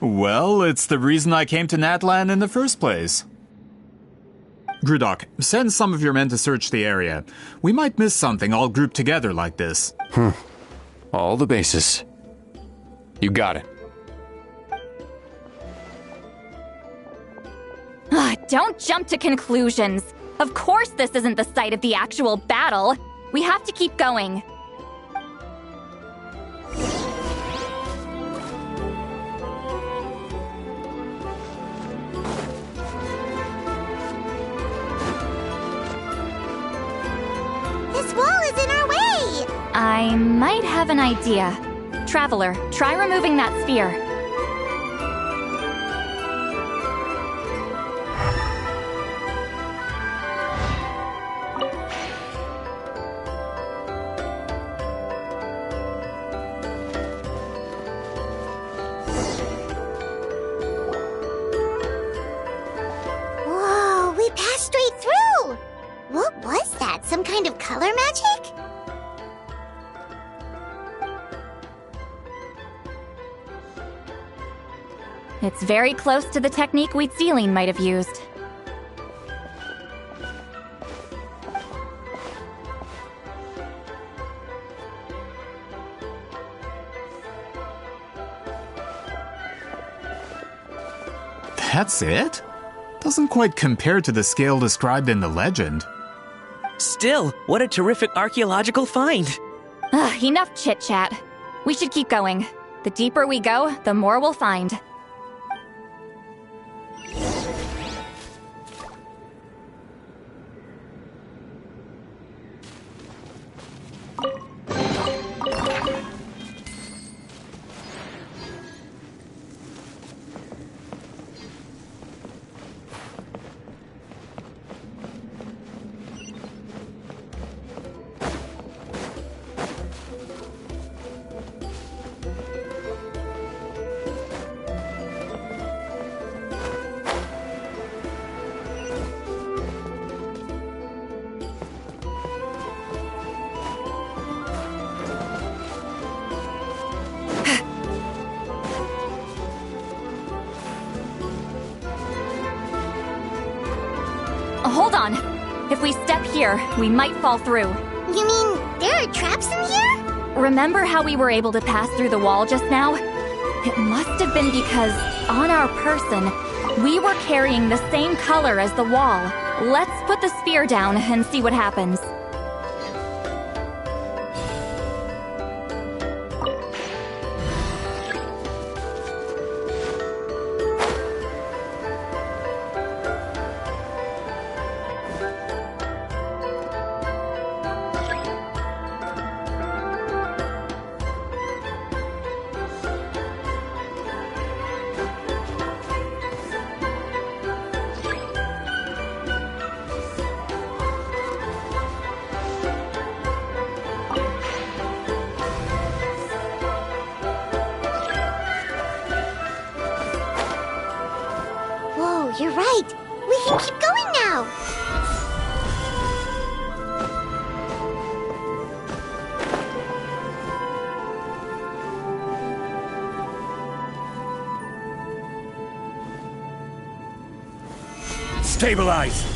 Well, it's the reason I came to Natlan in the first place. Grudok, send some of your men to search the area. We might miss something all grouped together like this. All the bases. You got it. Don't jump to conclusions. Of course this isn't the site of the actual battle. We have to keep going. This wall is in our way! I might have an idea. Traveler, try removing that sphere. Whoa, we passed straight through! What was that? Some kind of color magic? It's very close to the technique Wheatsealing might have used. That's it? Doesn't quite compare to the scale described in the legend. Still, what a terrific archaeological find. Enough chit-chat. We should keep going. The deeper we go, the more we'll find. Hold on. If we step here, we might fall through. You mean there are traps in here? Remember how we were able to pass through the wall just now? It must have been because, on our person, we were carrying the same color as the wall. Let's put the sphere down and see what happens. Whoa, you're right. We can keep going now. Stabilize!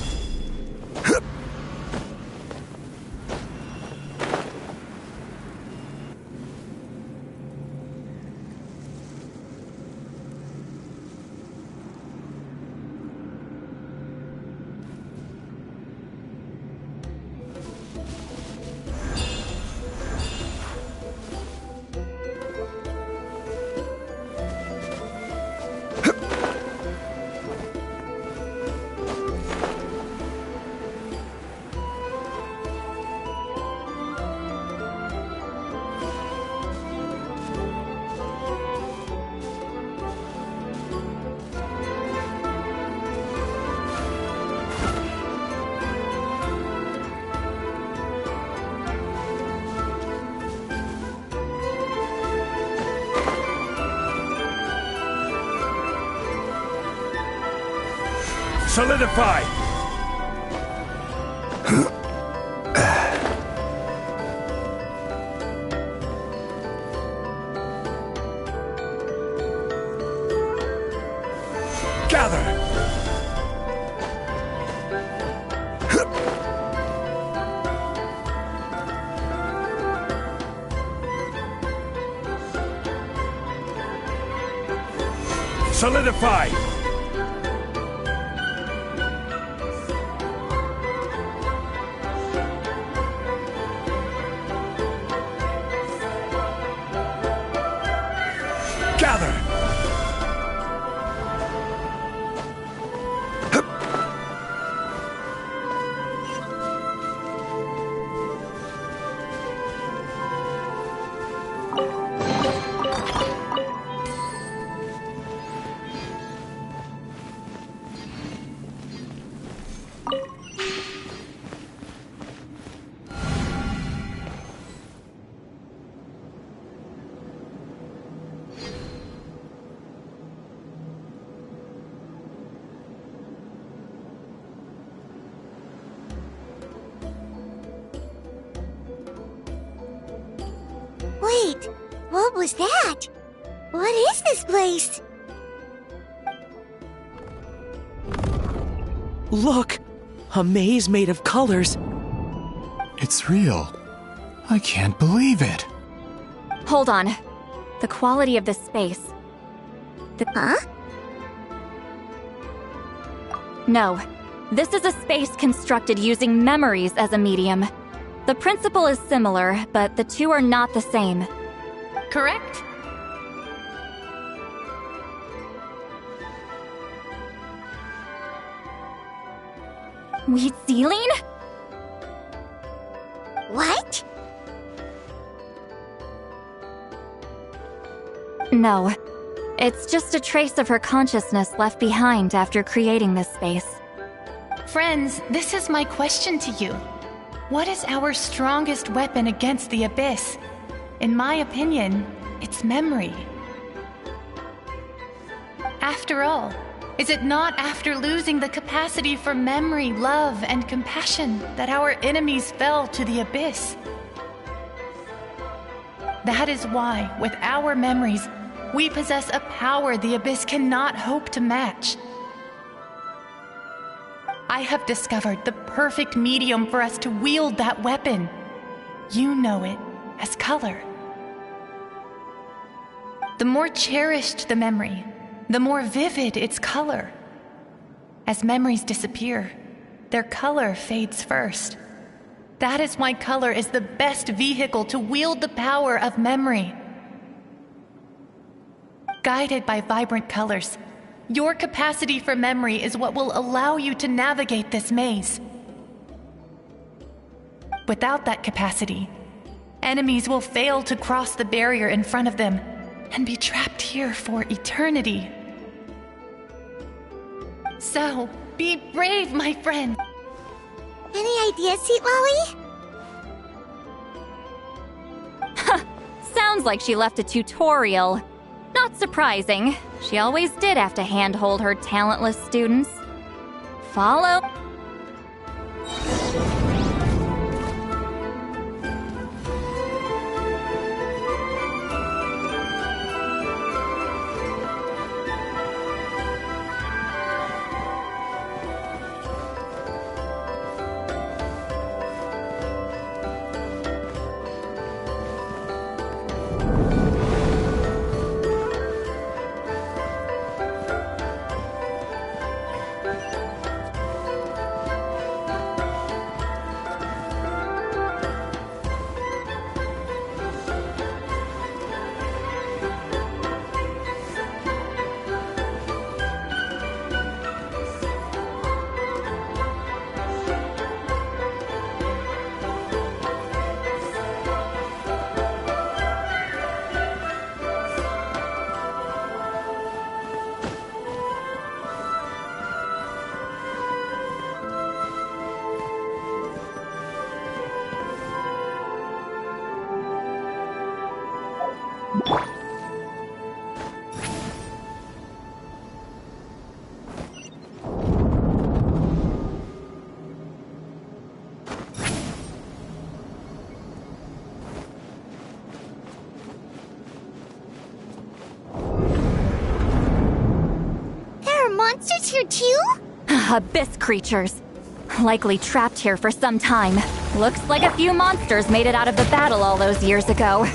Solidify! Gather! Solidify! Gather! Wait, what was that? What is this place? Look! A maze made of colors. It's real. I can't believe it. Hold on. The quality of this space. Huh? No. This is a space constructed using memories as a medium. The principle is similar, but the two are not the same. Correct? Wheat ceiling? What? No. It's just a trace of her consciousness left behind after creating this space. Friends, this is my question to you. What is our strongest weapon against the Abyss? In my opinion, it's memory. After all, is it not after losing the capacity for memory, love, and compassion that our enemies fell to the Abyss? That is why, with our memories, we possess a power the Abyss cannot hope to match. I have discovered the perfect medium for us to wield that weapon. You know it as color. The more cherished the memory, the more vivid its color. As memories disappear, their color fades first. That is why color is the best vehicle to wield the power of memory. Guided by vibrant colors, your capacity for memory is what will allow you to navigate this maze. Without that capacity, enemies will fail to cross the barrier in front of them and be trapped here for eternity. So, be brave, my friend. Any ideas, Sweet Lolly? Sounds like she left a tutorial. Not surprising. She always did have to handhold her talentless students. Follow. monsters here too? Abyss creatures. Likely trapped here for some time. Looks like a few monsters made it out of the battle all those years ago.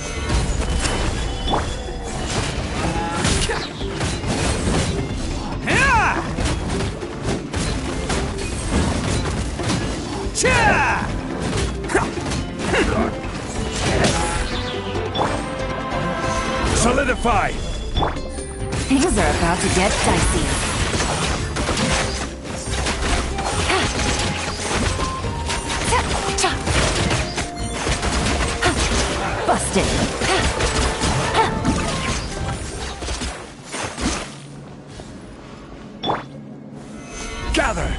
Solidify! Things are about to get dicey. Busted. Gather!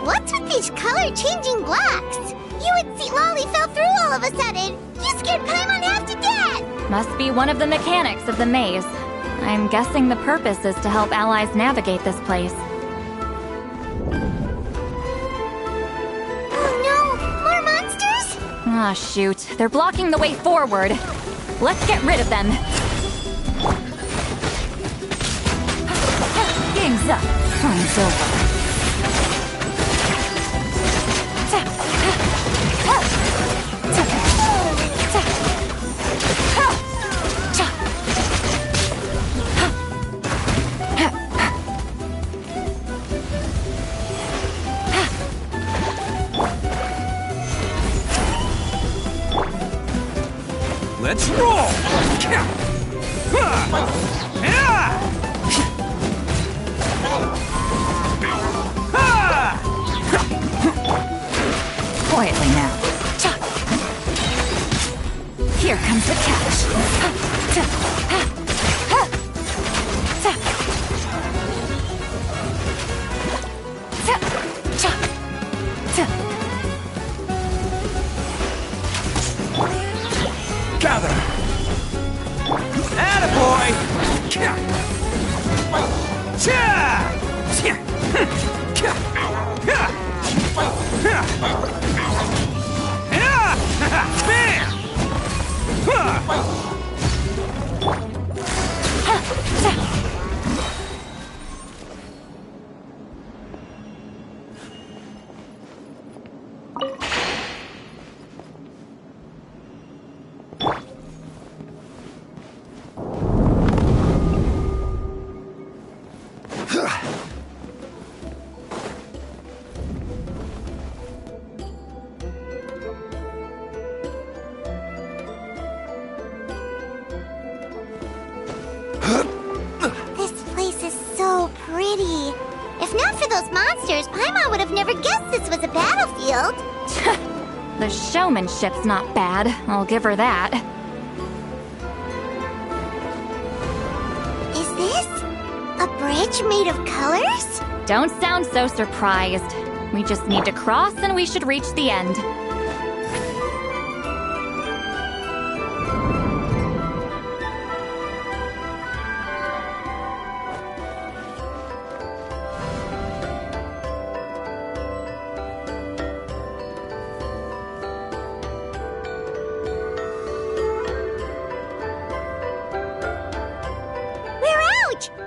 What's with these color-changing blocks? You and Seat Lolly fell through all of a sudden. You scared Paimon half to death! Must be one of the mechanics of the maze. I'm guessing the purpose is to help allies navigate this place. Oh no! More monsters? Ah, shoot. They're blocking the way forward. Let's get rid of them. Game's up. Time's over. Let's roll! Quietly now. Here comes the catch. Gather! This place is so pretty. If not for those monsters, Paimon would have never guessed this was a battlefield. The showmanship's not bad, I'll give her that. Is this a bridge made of colors? Don't sound so surprised. We just need to cross and we should reach the end.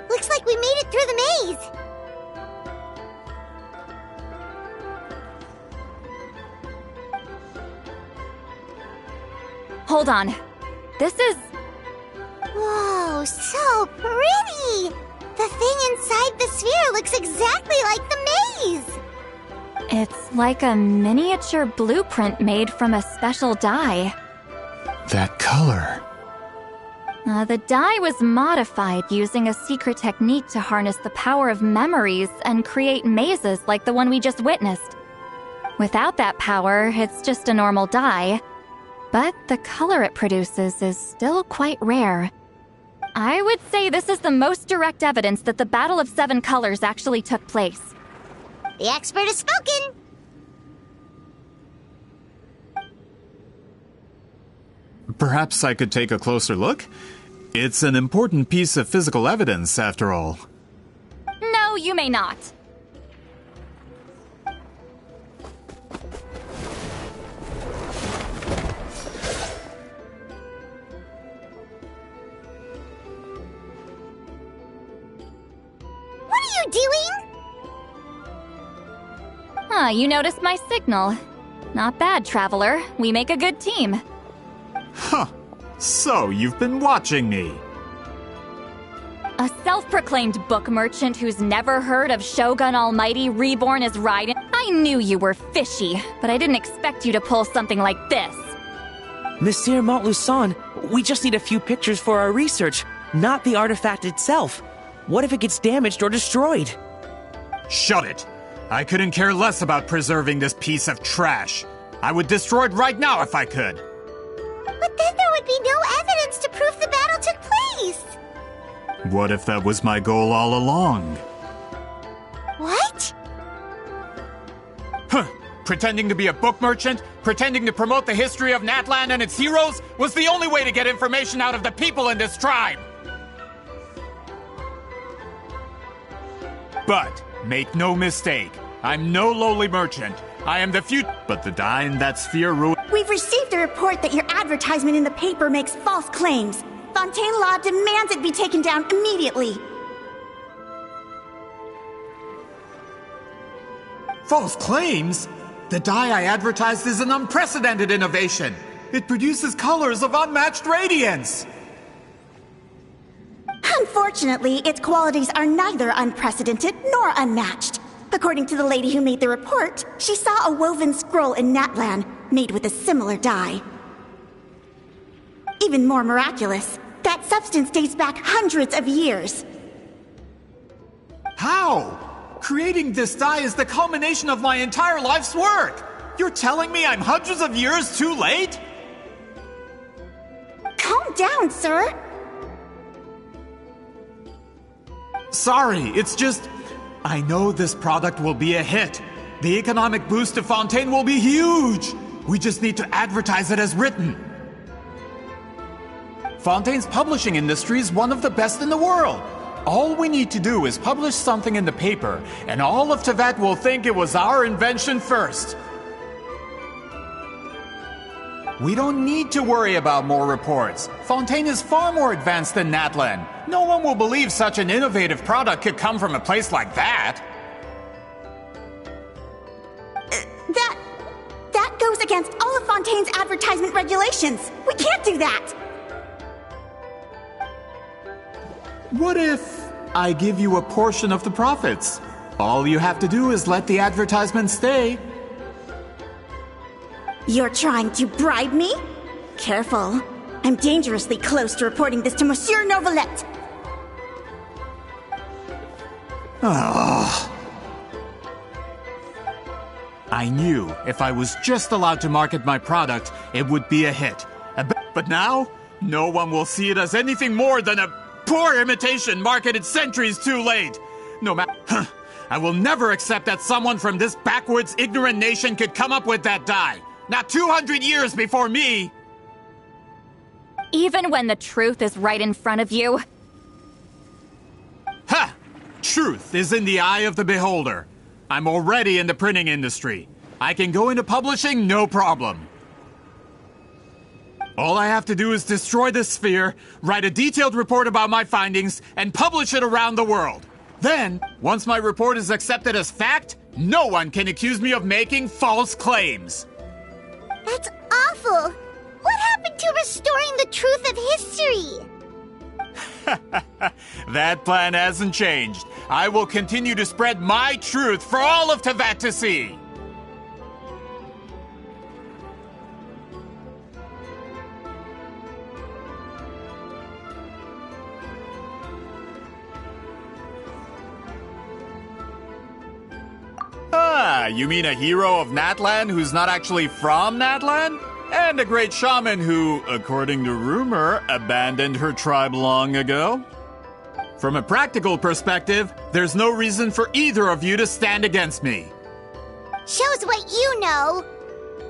Looks like we made it through the maze. Hold on. This is... Whoa, so pretty! The thing inside the sphere looks exactly like the maze! It's like a miniature blueprint made from a special dye. That color. The dye was modified using a secret technique to harness the power of memories and create mazes like the one we just witnessed. Without that power, it's just a normal dye. But the color it produces is still quite rare. I would say this is the most direct evidence that the Battle of Seven Colors actually took place. The expert has spoken! Perhaps I could take a closer look? It's an important piece of physical evidence, after all. No, you may not. What are you doing? Huh, you noticed my signal. Not bad, Traveler. We make a good team. Huh. So, you've been watching me. A self-proclaimed book merchant who's never heard of Shogun Almighty reborn as Raiden? I knew you were fishy, but I didn't expect you to pull something like this. Monsieur Montluçon, we just need a few pictures for our research, not the artifact itself. What if it gets damaged or destroyed? Shut it! I couldn't care less about preserving this piece of trash. I would destroy it right now if I could. But then there would be no evidence to prove the battle took place! What if that was my goal all along? What? Huh. Pretending to be a book merchant, pretending to promote the history of Natlan and its heroes, was the only way to get information out of the people in this tribe! But, make no mistake, I'm no lowly merchant. I am the future. But the dye in that sphere ruined. We've received a report that your advertisement in the paper makes false claims. Fontaine Law demands it be taken down immediately. False claims? The dye I advertised is an unprecedented innovation. It produces colors of unmatched radiance. Unfortunately, its qualities are neither unprecedented nor unmatched. According to the lady who made the report, she saw a woven scroll in Natlan made with a similar dye. Even more miraculous, that substance dates back hundreds of years. How? Creating this dye is the culmination of my entire life's work. You're telling me I'm hundreds of years too late? Calm down, sir. Sorry, it's just... I know this product will be a hit. The economic boost to Fontaine will be huge. We just need to advertise it as written. Fontaine's publishing industry is one of the best in the world. All we need to do is publish something in the paper, and all of Tevat will think it was our invention first. We don't need to worry about more reports. Fontaine is far more advanced than Natlan. No one will believe such an innovative product could come from a place like that. That goes against all of Fontaine's advertisement regulations. We can't do that. What if I give you a portion of the profits? All you have to do is let the advertisement stay. You're trying to bribe me? Careful. I'm dangerously close to reporting this to Monsieur Novelette. Oh. I knew if I was just allowed to market my product, it would be a hit. But now, no one will see it as anything more than a poor imitation marketed centuries too late. No matter... I will never accept that someone from this backwards, ignorant nation could come up with that dye. Not 200 years before me! Even when the truth is right in front of you? Ha! Truth is in the eye of the beholder. I'm already in the printing industry. I can go into publishing, no problem. All I have to do is destroy this sphere, write a detailed report about my findings, and publish it around the world. Then, once my report is accepted as fact, no one can accuse me of making false claims. That's awful! What happened to restoring the truth of history? That plan hasn't changed. I will continue to spread my truth for all of Tevat to see. Ah, you mean a hero of Natlan who's not actually from Natlan? And a great shaman who, according to rumor, abandoned her tribe long ago. From a practical perspective, there's no reason for either of you to stand against me. Shows what you know.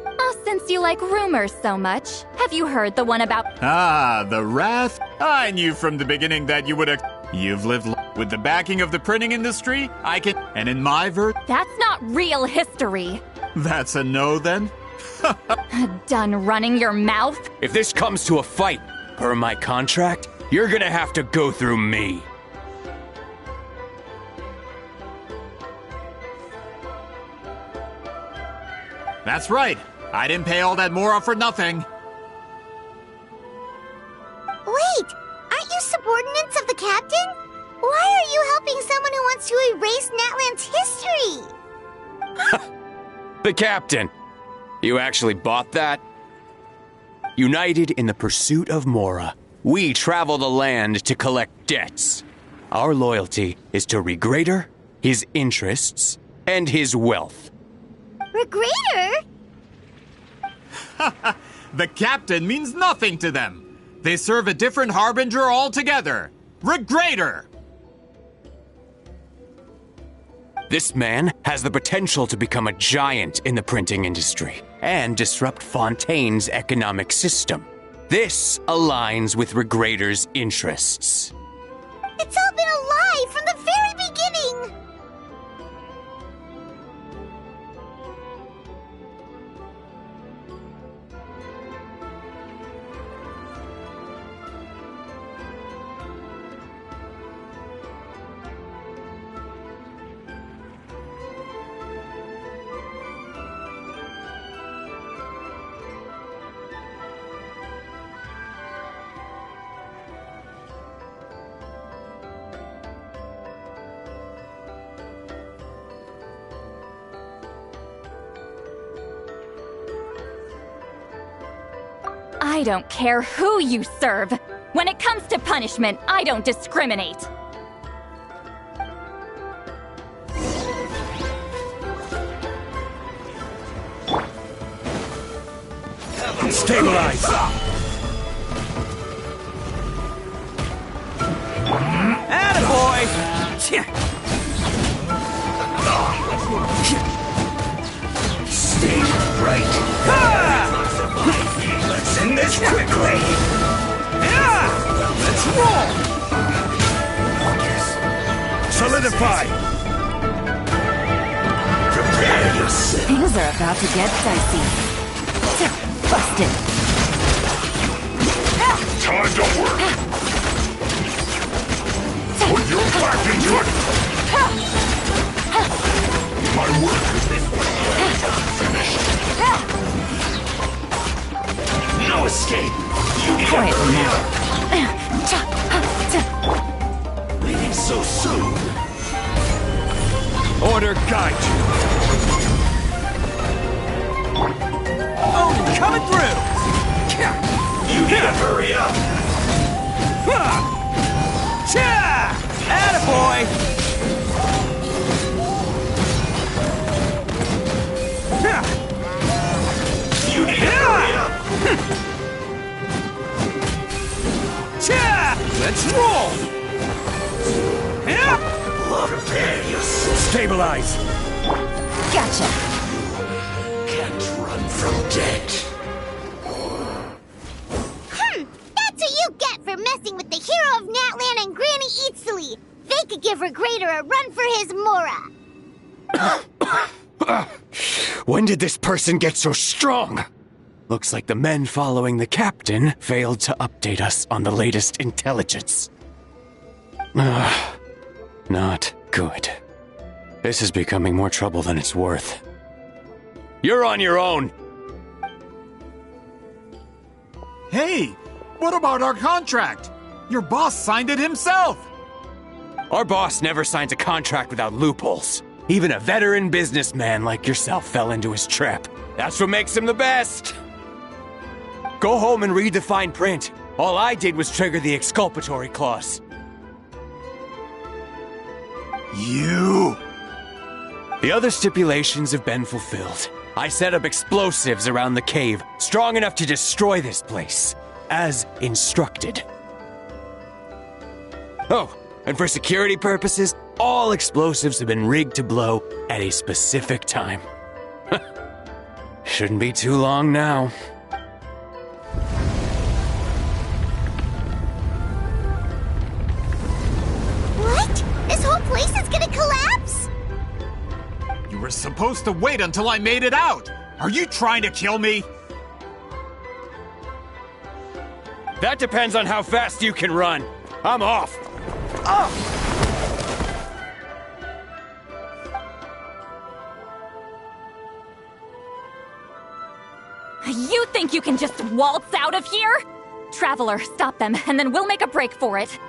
Oh, since you like rumors so much, have you heard the one about... Ah, the wrath? I knew from the beginning that you would... You've lived with the backing of the printing industry, I can... And in my That's not real history. That's a no, then? Done running your mouth? If this comes to a fight, per my contract, you're gonna have to go through me. That's right. I didn't pay all that Mora for nothing. Wait, aren't you subordinates of the captain? Why are you helping someone who wants to erase Natland's history? The captain. You actually bought that? United in the pursuit of Mora, we travel the land to collect debts. Our loyalty is to Regrader, his interests, and his wealth. Regrader? The captain means nothing to them. They serve a different harbinger altogether. Regrader! This man has the potential to become a giant in the printing industry and disrupt Fontaine's economic system. This aligns with Regrader's interests. It's all been a lie from the very beginning! I don't care who you serve. When it comes to punishment, I don't discriminate. Stabilize! Attaboy! Stay right. Let's end this quickly. Let's roll! Solidify. Prepare yourself. Things are about to get dicey. Busted. Time to work. Put your back into it. My work is finished. No escape. Quietly now. Leaving so soon. Order guide you. Oh, coming through! You need to hurry up. Attaboy! You need to hurry up. Let's roll! Prepare yourself. Stabilize. Gotcha. Can't run from death. That's what you get for messing with the hero of Natlan and Granny Eatsley. They could give Regrader a run for his Mora. When did this person get so strong? Looks like the men following the captain failed to update us on the latest intelligence. Not good. This is becoming more trouble than it's worth. You're on your own! Hey, what about our contract? Your boss signed it himself! Our boss never signs a contract without loopholes. Even a veteran businessman like yourself fell into his trap. That's what makes him the best! Go home and read the fine print. All I did was trigger the exculpatory clause. You! The other stipulations have been fulfilled. I set up explosives around the cave, strong enough to destroy this place, as instructed. Oh, and for security purposes, all explosives have been rigged to blow at a specific time. Shouldn't be too long now. What? This whole place is gonna collapse? You were supposed to wait until I made it out! Are you trying to kill me? That depends on how fast you can run. I'm off. Oh! You think you can just waltz out of here? Traveler, stop them, and then we'll make a break for it.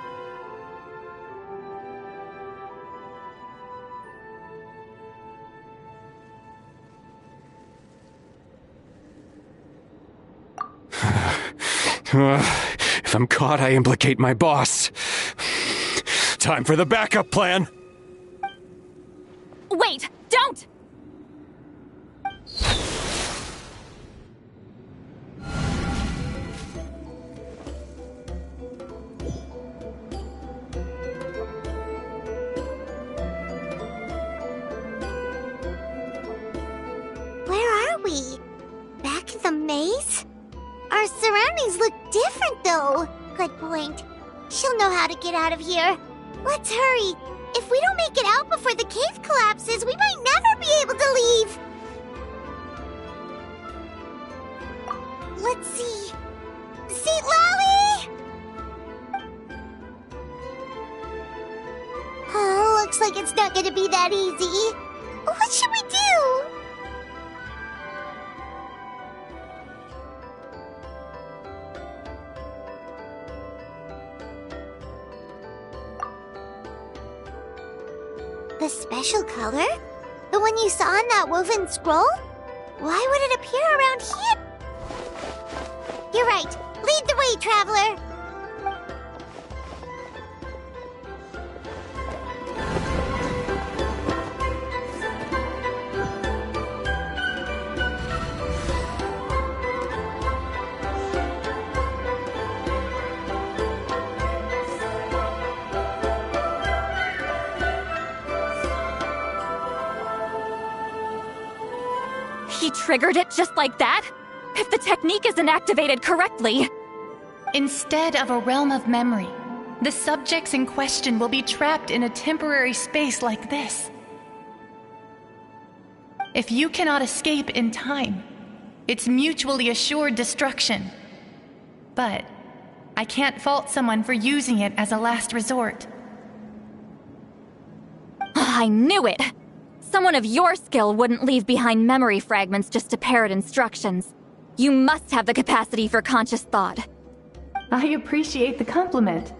If I'm caught, I implicate my boss. Time for the backup plan. Wait, don't! Where are we? Back in the maze? Our surroundings look different, though. Good point. She'll know how to get out of here. Let's hurry. If we don't make it out before the cave collapses, we might never be able to leave. Let's see. Seat Lally! Oh, looks like it's not gonna be that easy. What should we do? The special color? The one you saw in that woven scroll? Why would it appear around here? You're right. Lead the way, traveler. He triggered it just like that? If the technique isn't activated correctly... Instead of a realm of memory, the subjects in question will be trapped in a temporary space like this. If you cannot escape in time, it's mutually assured destruction. But I can't fault someone for using it as a last resort. I knew it! Someone of your skill wouldn't leave behind memory fragments just to parrot instructions. You must have the capacity for conscious thought. I appreciate the compliment.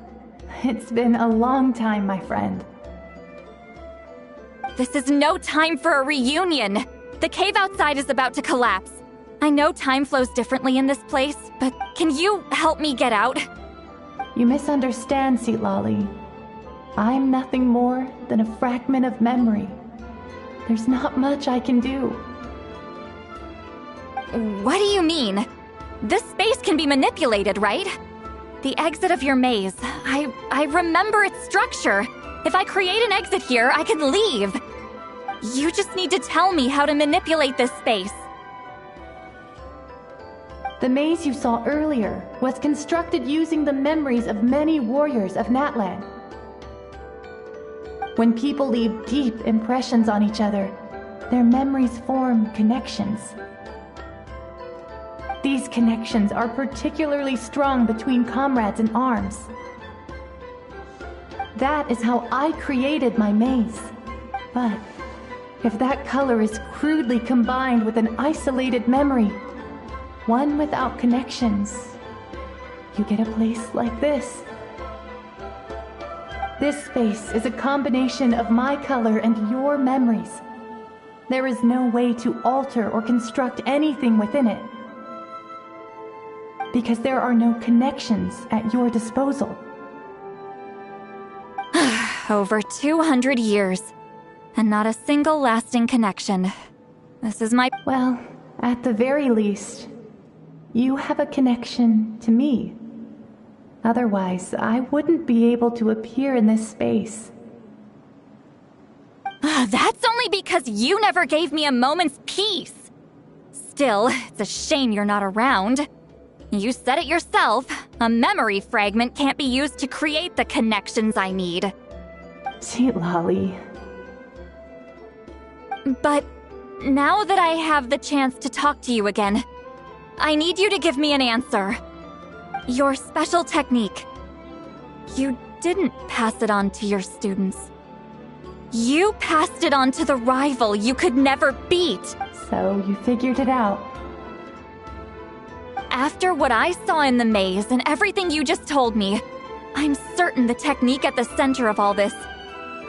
It's been a long time, my friend. This is no time for a reunion. The cave outside is about to collapse. I know time flows differently in this place, but can you help me get out? You misunderstand, Seatlali. I'm nothing more than a fragment of memory. There's not much I can do. What do you mean? This space can be manipulated, right? The exit of your maze. I remember its structure. If I create an exit here, I can leave. You just need to tell me how to manipulate this space. The maze you saw earlier was constructed using the memories of many warriors of Natlan. When people leave deep impressions on each other, their memories form connections. These connections are particularly strong between comrades in arms. That is how I created my maze. But if that color is crudely combined with an isolated memory, one without connections, you get a place like this. This space is a combination of my color and your memories. There is no way to alter or construct anything within it, because there are no connections at your disposal. Over 200 years, and not a single lasting connection. This is my... Well, at the very least, you have a connection to me. Otherwise, I wouldn't be able to appear in this space. That's only because you never gave me a moment's peace. Still, it's a shame you're not around. You said it yourself. A memory fragment can't be used to create the connections I need. Sweet Lolly. But now that I have the chance to talk to you again, I need you to give me an answer. Your special technique. You didn't pass it on to your students. You passed it on to the rival you could never beat. So you figured it out. After what I saw in the maze and everything you just told me, I'm certain the technique at the center of all this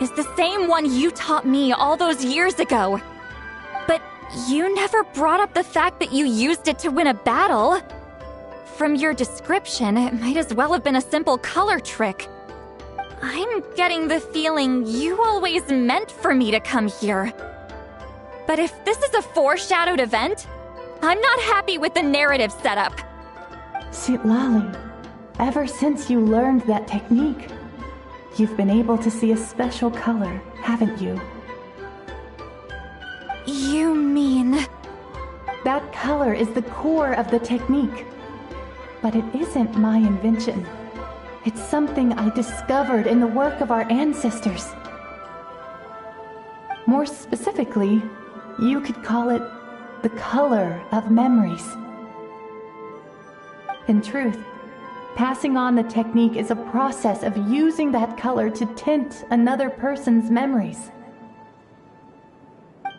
is the same one you taught me all those years ago. But you never brought up the fact that you used it to win a battle. From your description, it might as well have been a simple color trick. I'm getting the feeling you always meant for me to come here. But if this is a foreshadowed event, I'm not happy with the narrative setup. Sweet Lolly, ever since you learned that technique, you've been able to see a special color, haven't you? You mean... That color is the core of the technique. But it isn't my invention. It's something I discovered in the work of our ancestors. More specifically, you could call it the color of memories. In truth, passing on the technique is a process of using that color to tint another person's memories.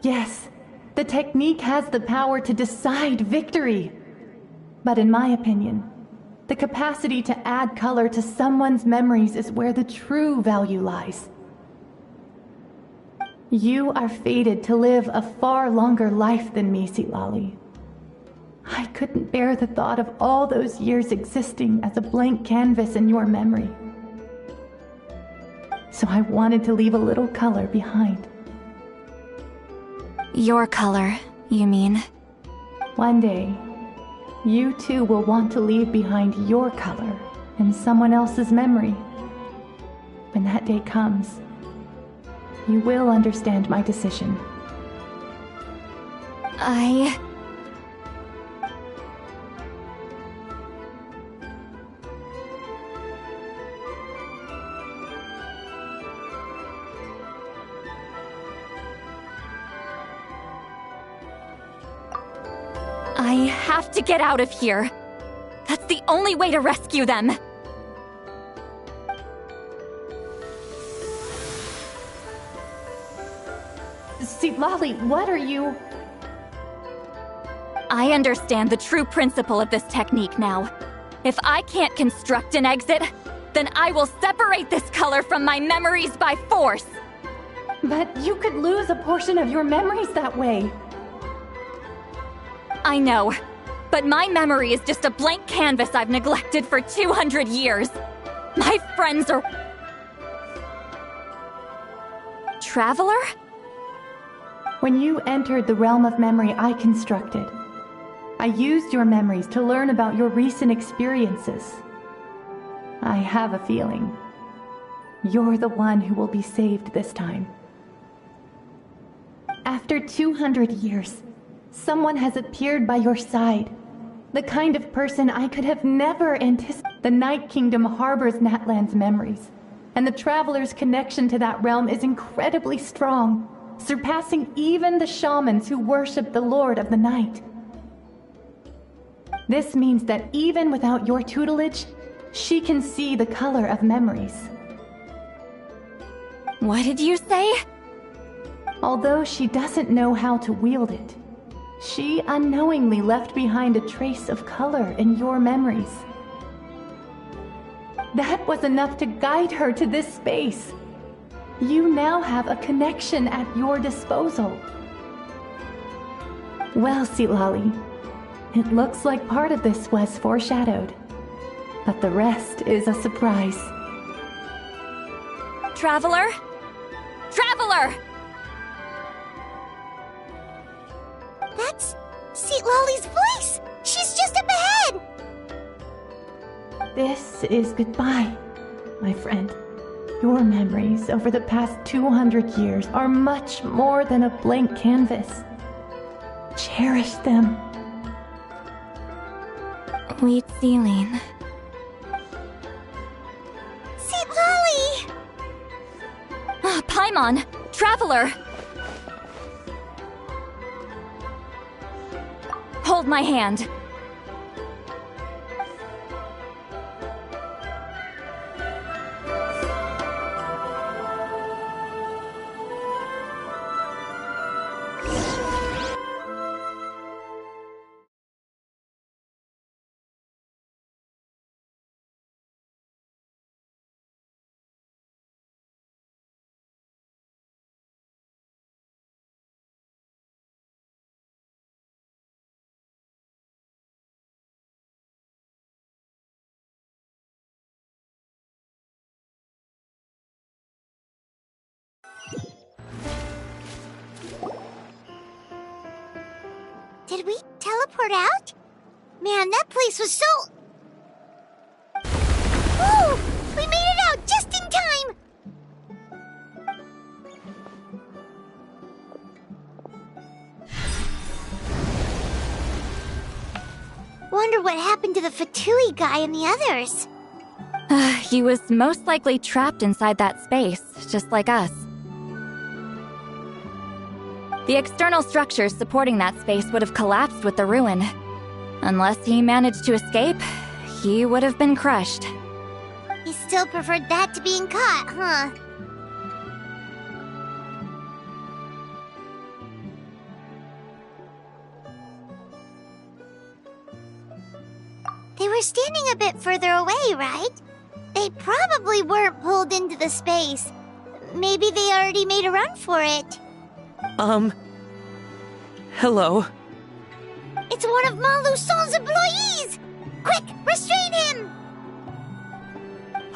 Yes, the technique has the power to decide victory. But in my opinion, the capacity to add color to someone's memories is where the true value lies. You are fated to live a far longer life than me, Lolly. I couldn't bear the thought of all those years existing as a blank canvas in your memory. So I wanted to leave a little color behind. Your color, you mean? One day, you too will want to leave behind your color in someone else's memory. When that day comes, you will understand my decision. I have to get out of here. That's the only way to rescue them. Lolly, what are you... I understand the true principle of this technique now. If I can't construct an exit, then I will separate this color from my memories by force. But you could lose a portion of your memories that way. I know, but my memory is just a blank canvas I've neglected for 200 years. My friends are... Traveler? When you entered the realm of memory I constructed, I used your memories to learn about your recent experiences. I have a feeling you're the one who will be saved this time. After 200 years, someone has appeared by your side. The kind of person I could have never anticipated. The Night Kingdom harbors Natlan's memories, and the Traveler's connection to that realm is incredibly strong, surpassing even the shamans who worship the Lord of the Night. This means that even without your tutelage, she can see the color of memories. What did you say? Although she doesn't know how to wield it, she unknowingly left behind a trace of color in your memories. That was enough to guide her to this space. You now have a connection at your disposal. Well, Lolly, it looks like part of this was foreshadowed, but the rest is a surprise. Traveler? Traveler! That's Seat Lolly's voice! She's just up ahead! This is goodbye, my friend. Your memories over the past 200 years are much more than a blank canvas. Cherish them. Wheat Celine. Seat Lolly! Paimon! Traveler! Hold my hand. Did we teleport out? Man, that place was so... Whoa! We made it out just in time! Wonder what happened to the Fatui guy and the others. He was most likely trapped inside that space, just like us. The external structures supporting that space would have collapsed with the ruin. Unless he managed to escape, he would have been crushed. He still preferred that to being caught, huh? They were standing a bit further away, right? They probably weren't pulled into the space. Maybe they already made a run for it. Hello? It's one of Maluson's employees! Quick, restrain him!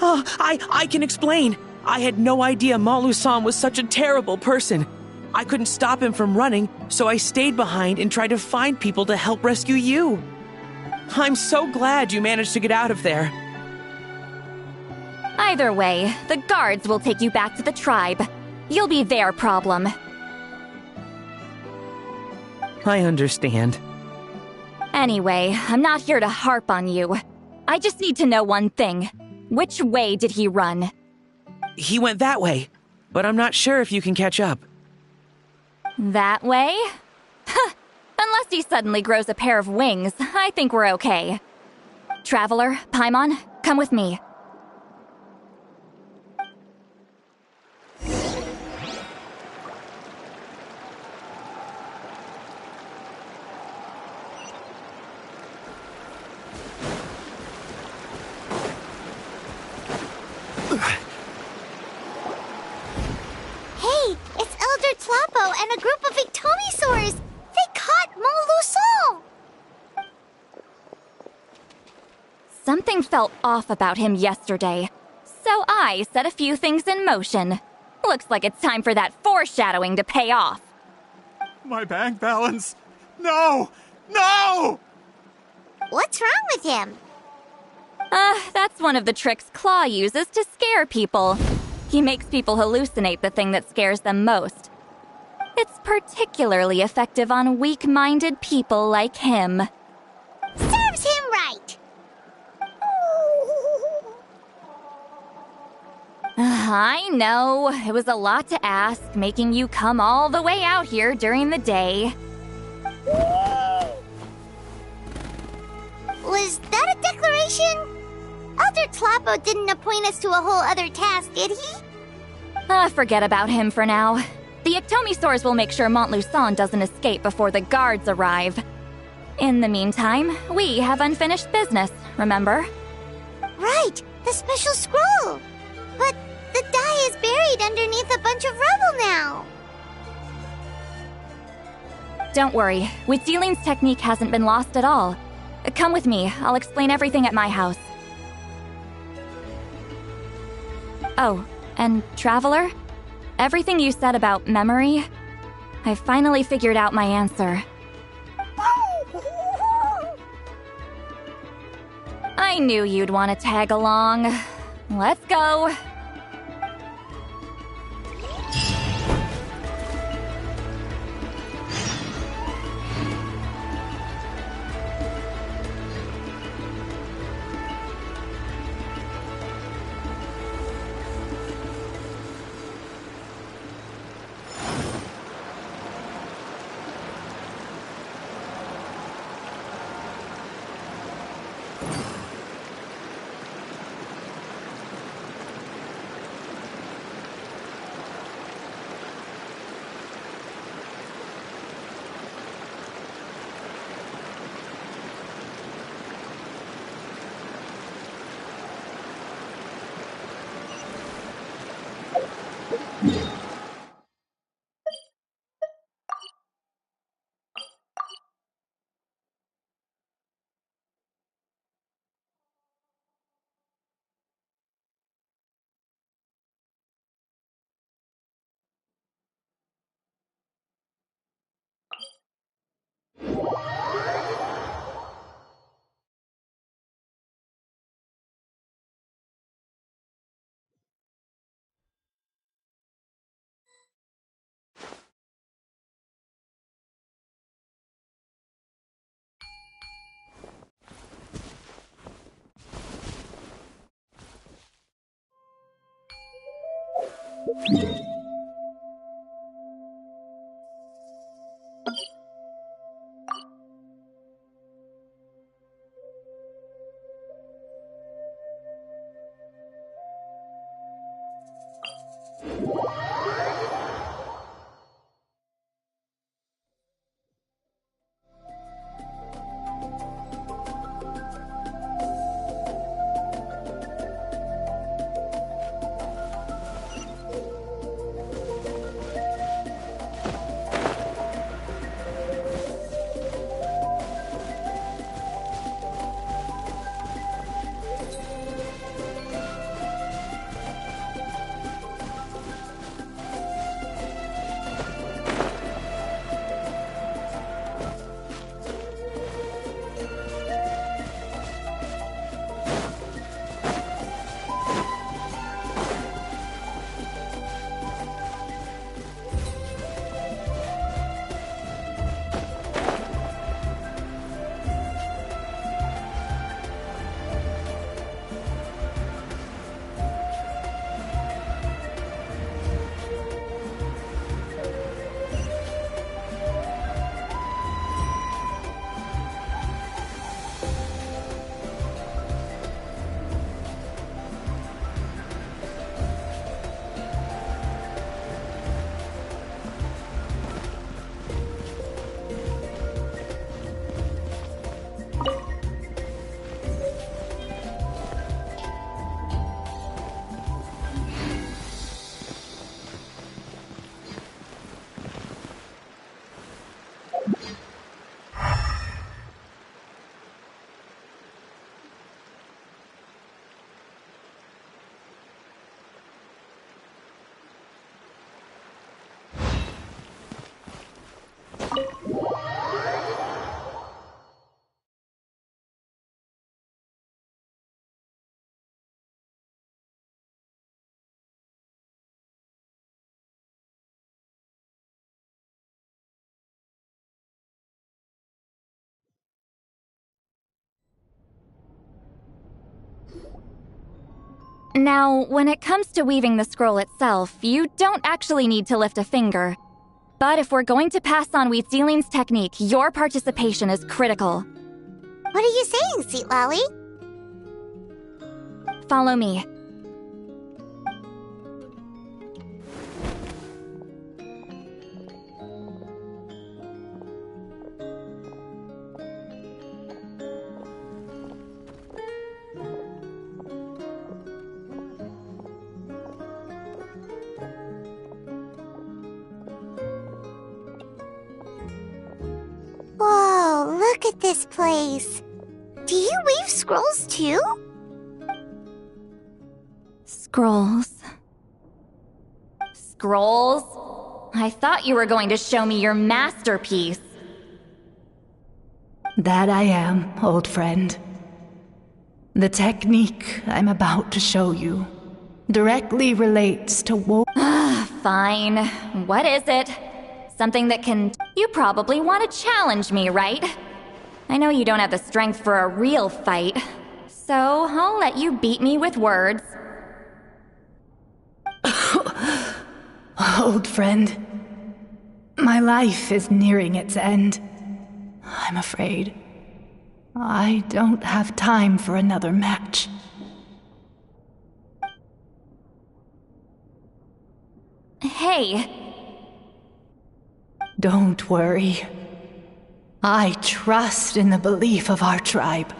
Oh, I can explain. I had no idea Malusan was such a terrible person. I couldn't stop him from running, so I stayed behind and tried to find people to help rescue you. I'm so glad you managed to get out of there. Either way, the guards will take you back to the tribe. You'll be their problem. I understand. Anyway, I'm not here to harp on you. I just need to know one thing. Which way did he run? He went that way, but I'm not sure if you can catch up. That way? Unless he suddenly grows a pair of wings, I think we're okay. Traveler, Paimon, come with me. Hey, it's Elder Tlapo and a group of Ictomisaurs! They caught Maluson! Something felt off about him yesterday, so I set a few things in motion. Looks like it's time for that foreshadowing to pay off. My bank balance! No! No! What's wrong with him? That's one of the tricks Claw uses to scare people. He makes people hallucinate the thing that scares them most. It's particularly effective on weak-minded people like him. Serves him right! I know, it was a lot to ask, making you come all the way out here during the day. Was that a declaration? Elder Tlapo didn't appoint us to a whole other task, did he? Forget about him for now. The Ictomisaurs will make sure Montluçon doesn't escape before the guards arrive. In the meantime, we have unfinished business, remember? Right, the special scroll! But the die is buried underneath a bunch of rubble now. Don't worry, Witzeline's technique hasn't been lost at all. Come with me, I'll explain everything at my house. Oh, and Traveler? Everything you said about memory, I finally figured out my answer. I knew you'd want to tag along. Let's go. Now, when it comes to weaving the scroll itself, you don't actually need to lift a finger. But if we're going to pass on Wheatziling's technique, your participation is critical. What are you saying, Sweet Lolly? Follow me. Whoa, look at this place. Do you weave scrolls too? Scrolls. Scrolls? I thought you were going to show me your masterpiece. That I am, old friend. The technique I'm about to show you directly relates to Fine. What is it? Something that can... You probably want to challenge me, right? I know you don't have the strength for a real fight, so I'll let you beat me with words. Old friend, my life is nearing its end. I'm afraid I don't have time for another match. Hey. Don't worry. I trust in the belief of our tribe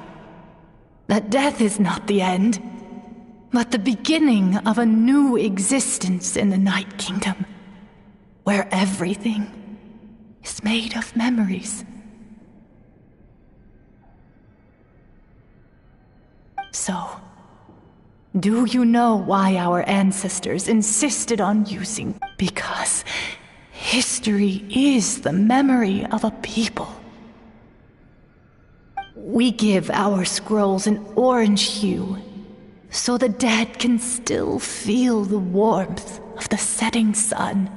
that death is not the end, but the beginning of a new existence in the Night Kingdom, where everything is made of memories. So, do you know why our ancestors insisted on using? Because history is the memory of a people. We give our scrolls an orange hue, so the dead can still feel the warmth of the setting sun.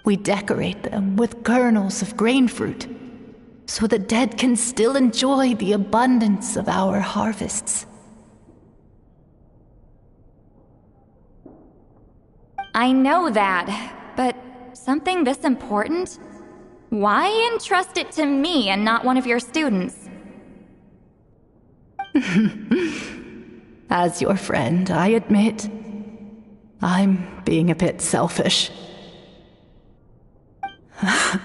We decorate them with kernels of grain fruit, so the dead can still enjoy the abundance of our harvests. I know that, but something this important? Why entrust it to me and not one of your students? As your friend, I admit, I'm being a bit selfish. I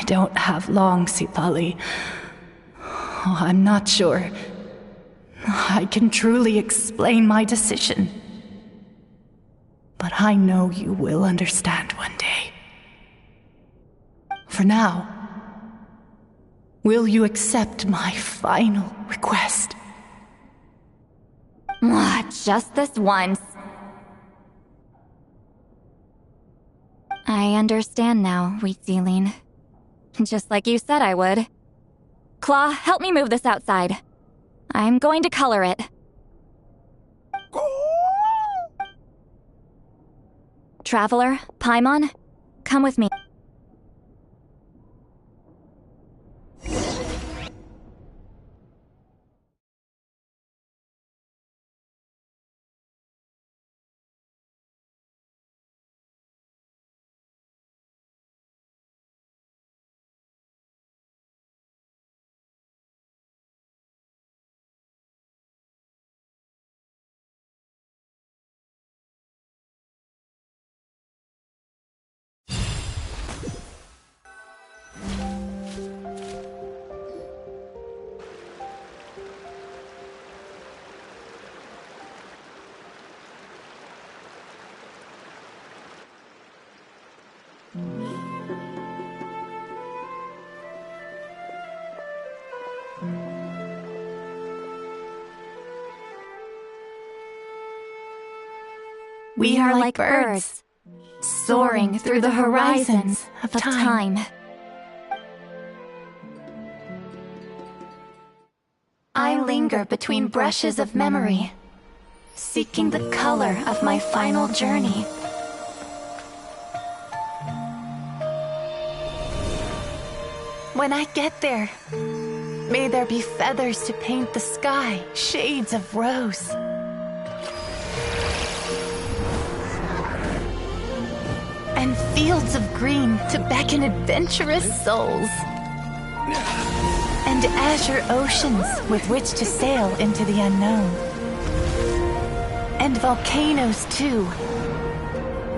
don't have long, Sipali. I'm not sure I can truly explain my decision. But I know you will understand one day. For now, will you accept my final request? Just this once. I understand now, Wheatsealing. Just like you said I would. Claw, help me move this outside. I'm going to color it. Traveler, Paimon, come with me. We are like birds, soaring through the horizons of time. I linger between brushes of memory, seeking the color of my final journey. When I get there, may there be feathers to paint the sky, shades of rose. And fields of green to beckon adventurous souls. And azure oceans with which to sail into the unknown. And volcanoes too,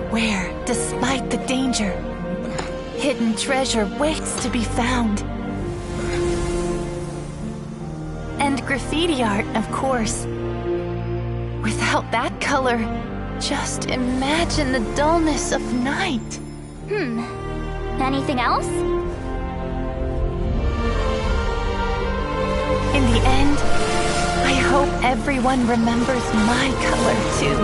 where, despite the danger, hidden treasure waits to be found. And graffiti art, of course. Without that color, just imagine the dullness of night. Anything else? In the end, I hope everyone remembers my color too.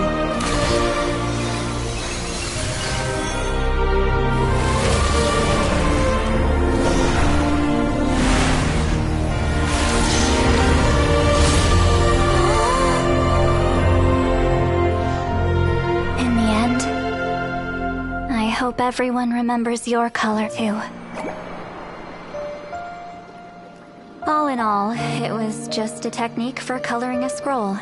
everyone remembers your color too. All in all, it was just a technique for coloring a scroll.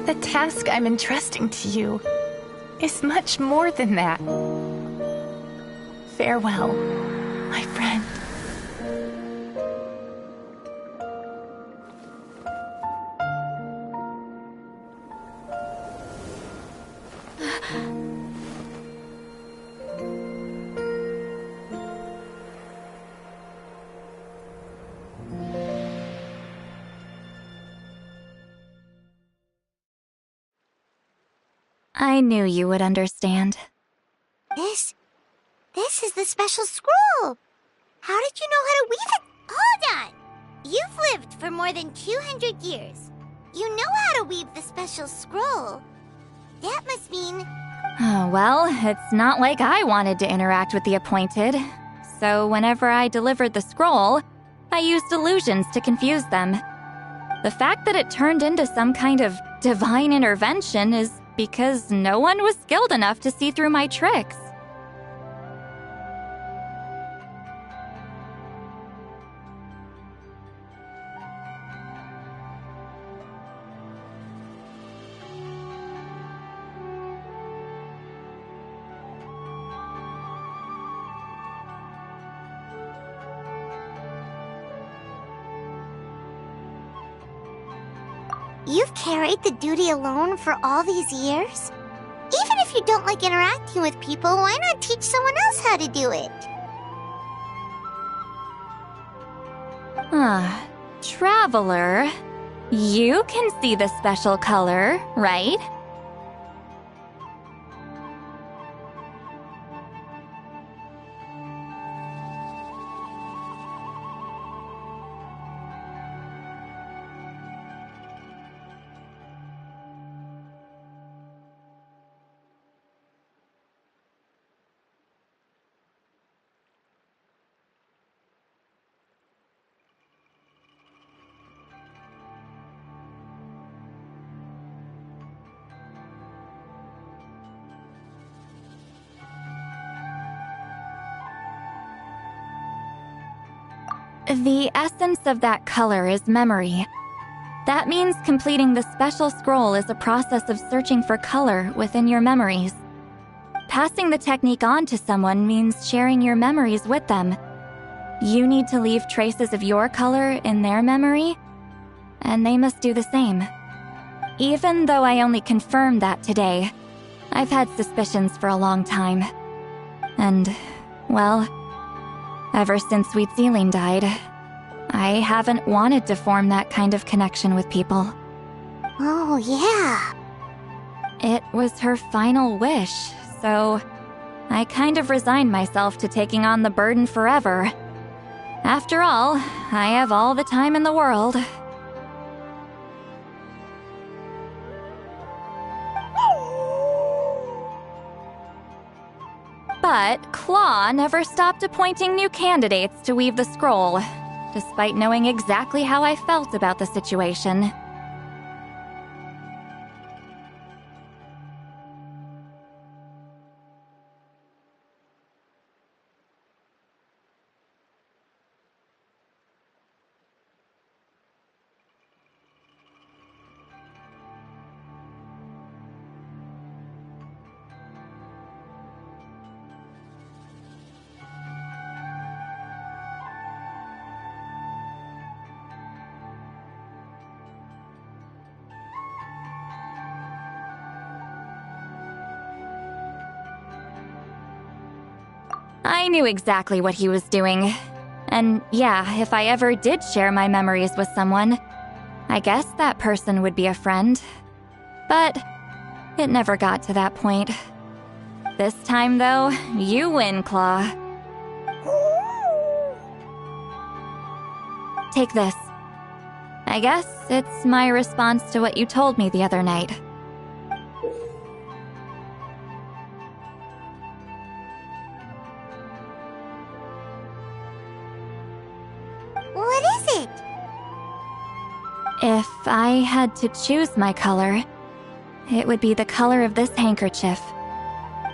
The task I'm entrusting to you is much more than that. Farewell, my friend. I knew you would understand. This is the special scroll. How did you know how to weave it? Hold on. You've lived for more than 200 years. You know how to weave the special scroll. That must mean... Oh, well, it's not like I wanted to interact with the appointed. So whenever I delivered the scroll, I used illusions to confuse them. The fact that it turned into some kind of divine intervention is because no one was skilled enough to see through my tricks. You've carried the duty alone for all these years? Even if you don't like interacting with people, why not teach someone else how to do it? Traveler, you can see the special color, right? The essence of that color is memory. That means completing the special scroll is a process of searching for color within your memories. Passing the technique on to someone means sharing your memories with them. You need to leave traces of your color in their memory, and they must do the same. Even though I only confirmed that today, I've had suspicions for a long time. And, well, ever since Sweet Celine died, I haven't wanted to form that kind of connection with people. Oh, yeah. It was her final wish, so I kind of resigned myself to taking on the burden forever. After all, I have all the time in the world. But Claw never stopped appointing new candidates to weave the scroll, despite knowing exactly how I felt about the situation. I knew exactly what he was doing. And yeah, if I ever did share my memories with someone, I guess that person would be a friend. But it never got to that point. This time, though, you win, Claw. Take this. I guess it's my response to what you told me the other night. What is it? If I had to choose my color, it would be the color of this handkerchief.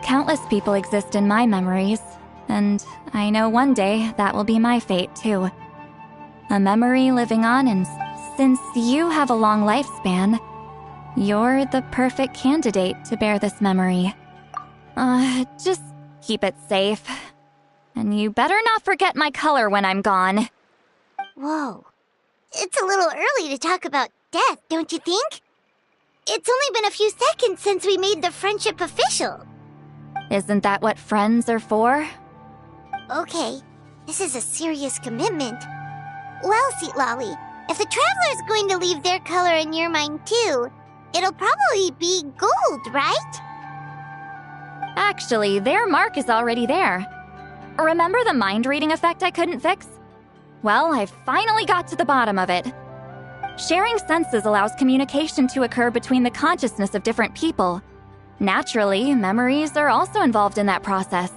Countless people exist in my memories, and I know one day that will be my fate too. A memory living on, and since you have a long lifespan, you're the perfect candidate to bear this memory. Just keep it safe. And you better not forget my color when I'm gone. Whoa. It's a little early to talk about death, don't you think? It's only been a few seconds since we made the friendship official. Isn't that what friends are for? Okay, this is a serious commitment. Well, Sweet Lolly, if the Traveler's going to leave their color in your mind too, it'll probably be gold, right? Actually, their mark is already there. Remember the mind-reading effect I couldn't fix? Well, I finally got to the bottom of it. Sharing senses allows communication to occur between the consciousness of different people. Naturally, memories are also involved in that process.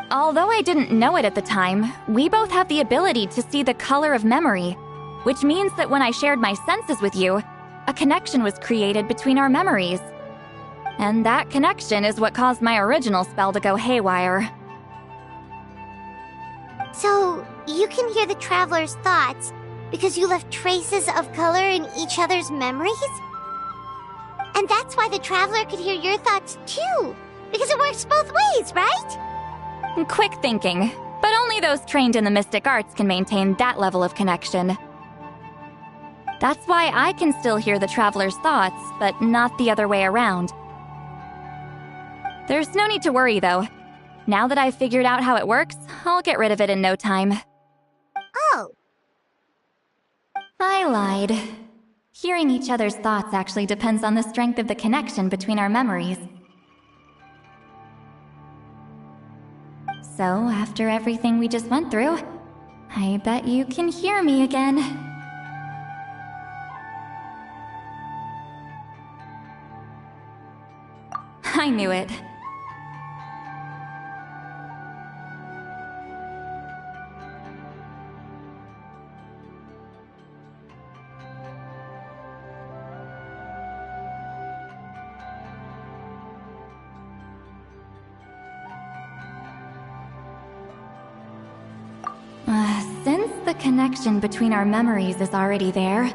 Although I didn't know it at the time, we both have the ability to see the color of memory, which means that when I shared my senses with you, a connection was created between our memories. And that connection is what caused my original spell to go haywire. So, you can hear the Traveler's thoughts because you left traces of color in each other's memories? And that's why the Traveler could hear your thoughts too, because it works both ways, right? Quick thinking, but only those trained in the mystic arts can maintain that level of connection. That's why I can still hear the Traveler's thoughts, but not the other way around. There's no need to worry, though. Now that I've figured out how it works, I'll get rid of it in no time. Oh. I lied. Hearing each other's thoughts actually depends on the strength of the connection between our memories. So, after everything we just went through, I bet you can hear me again. I knew it. Since the connection between our memories is already there,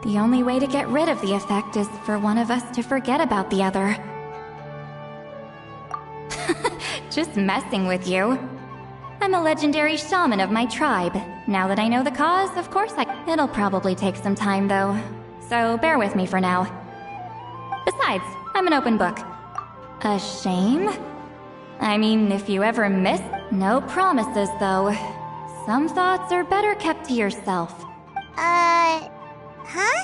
the only way to get rid of the effect is for one of us to forget about the other. Just messing with you. I'm a legendary shaman of my tribe. Now that I know the cause, of course It'll probably take some time, though. So bear with me for now. Besides, I'm an open book. A shame? I mean, if you ever miss... No promises, though. Some thoughts are better kept to yourself. Huh?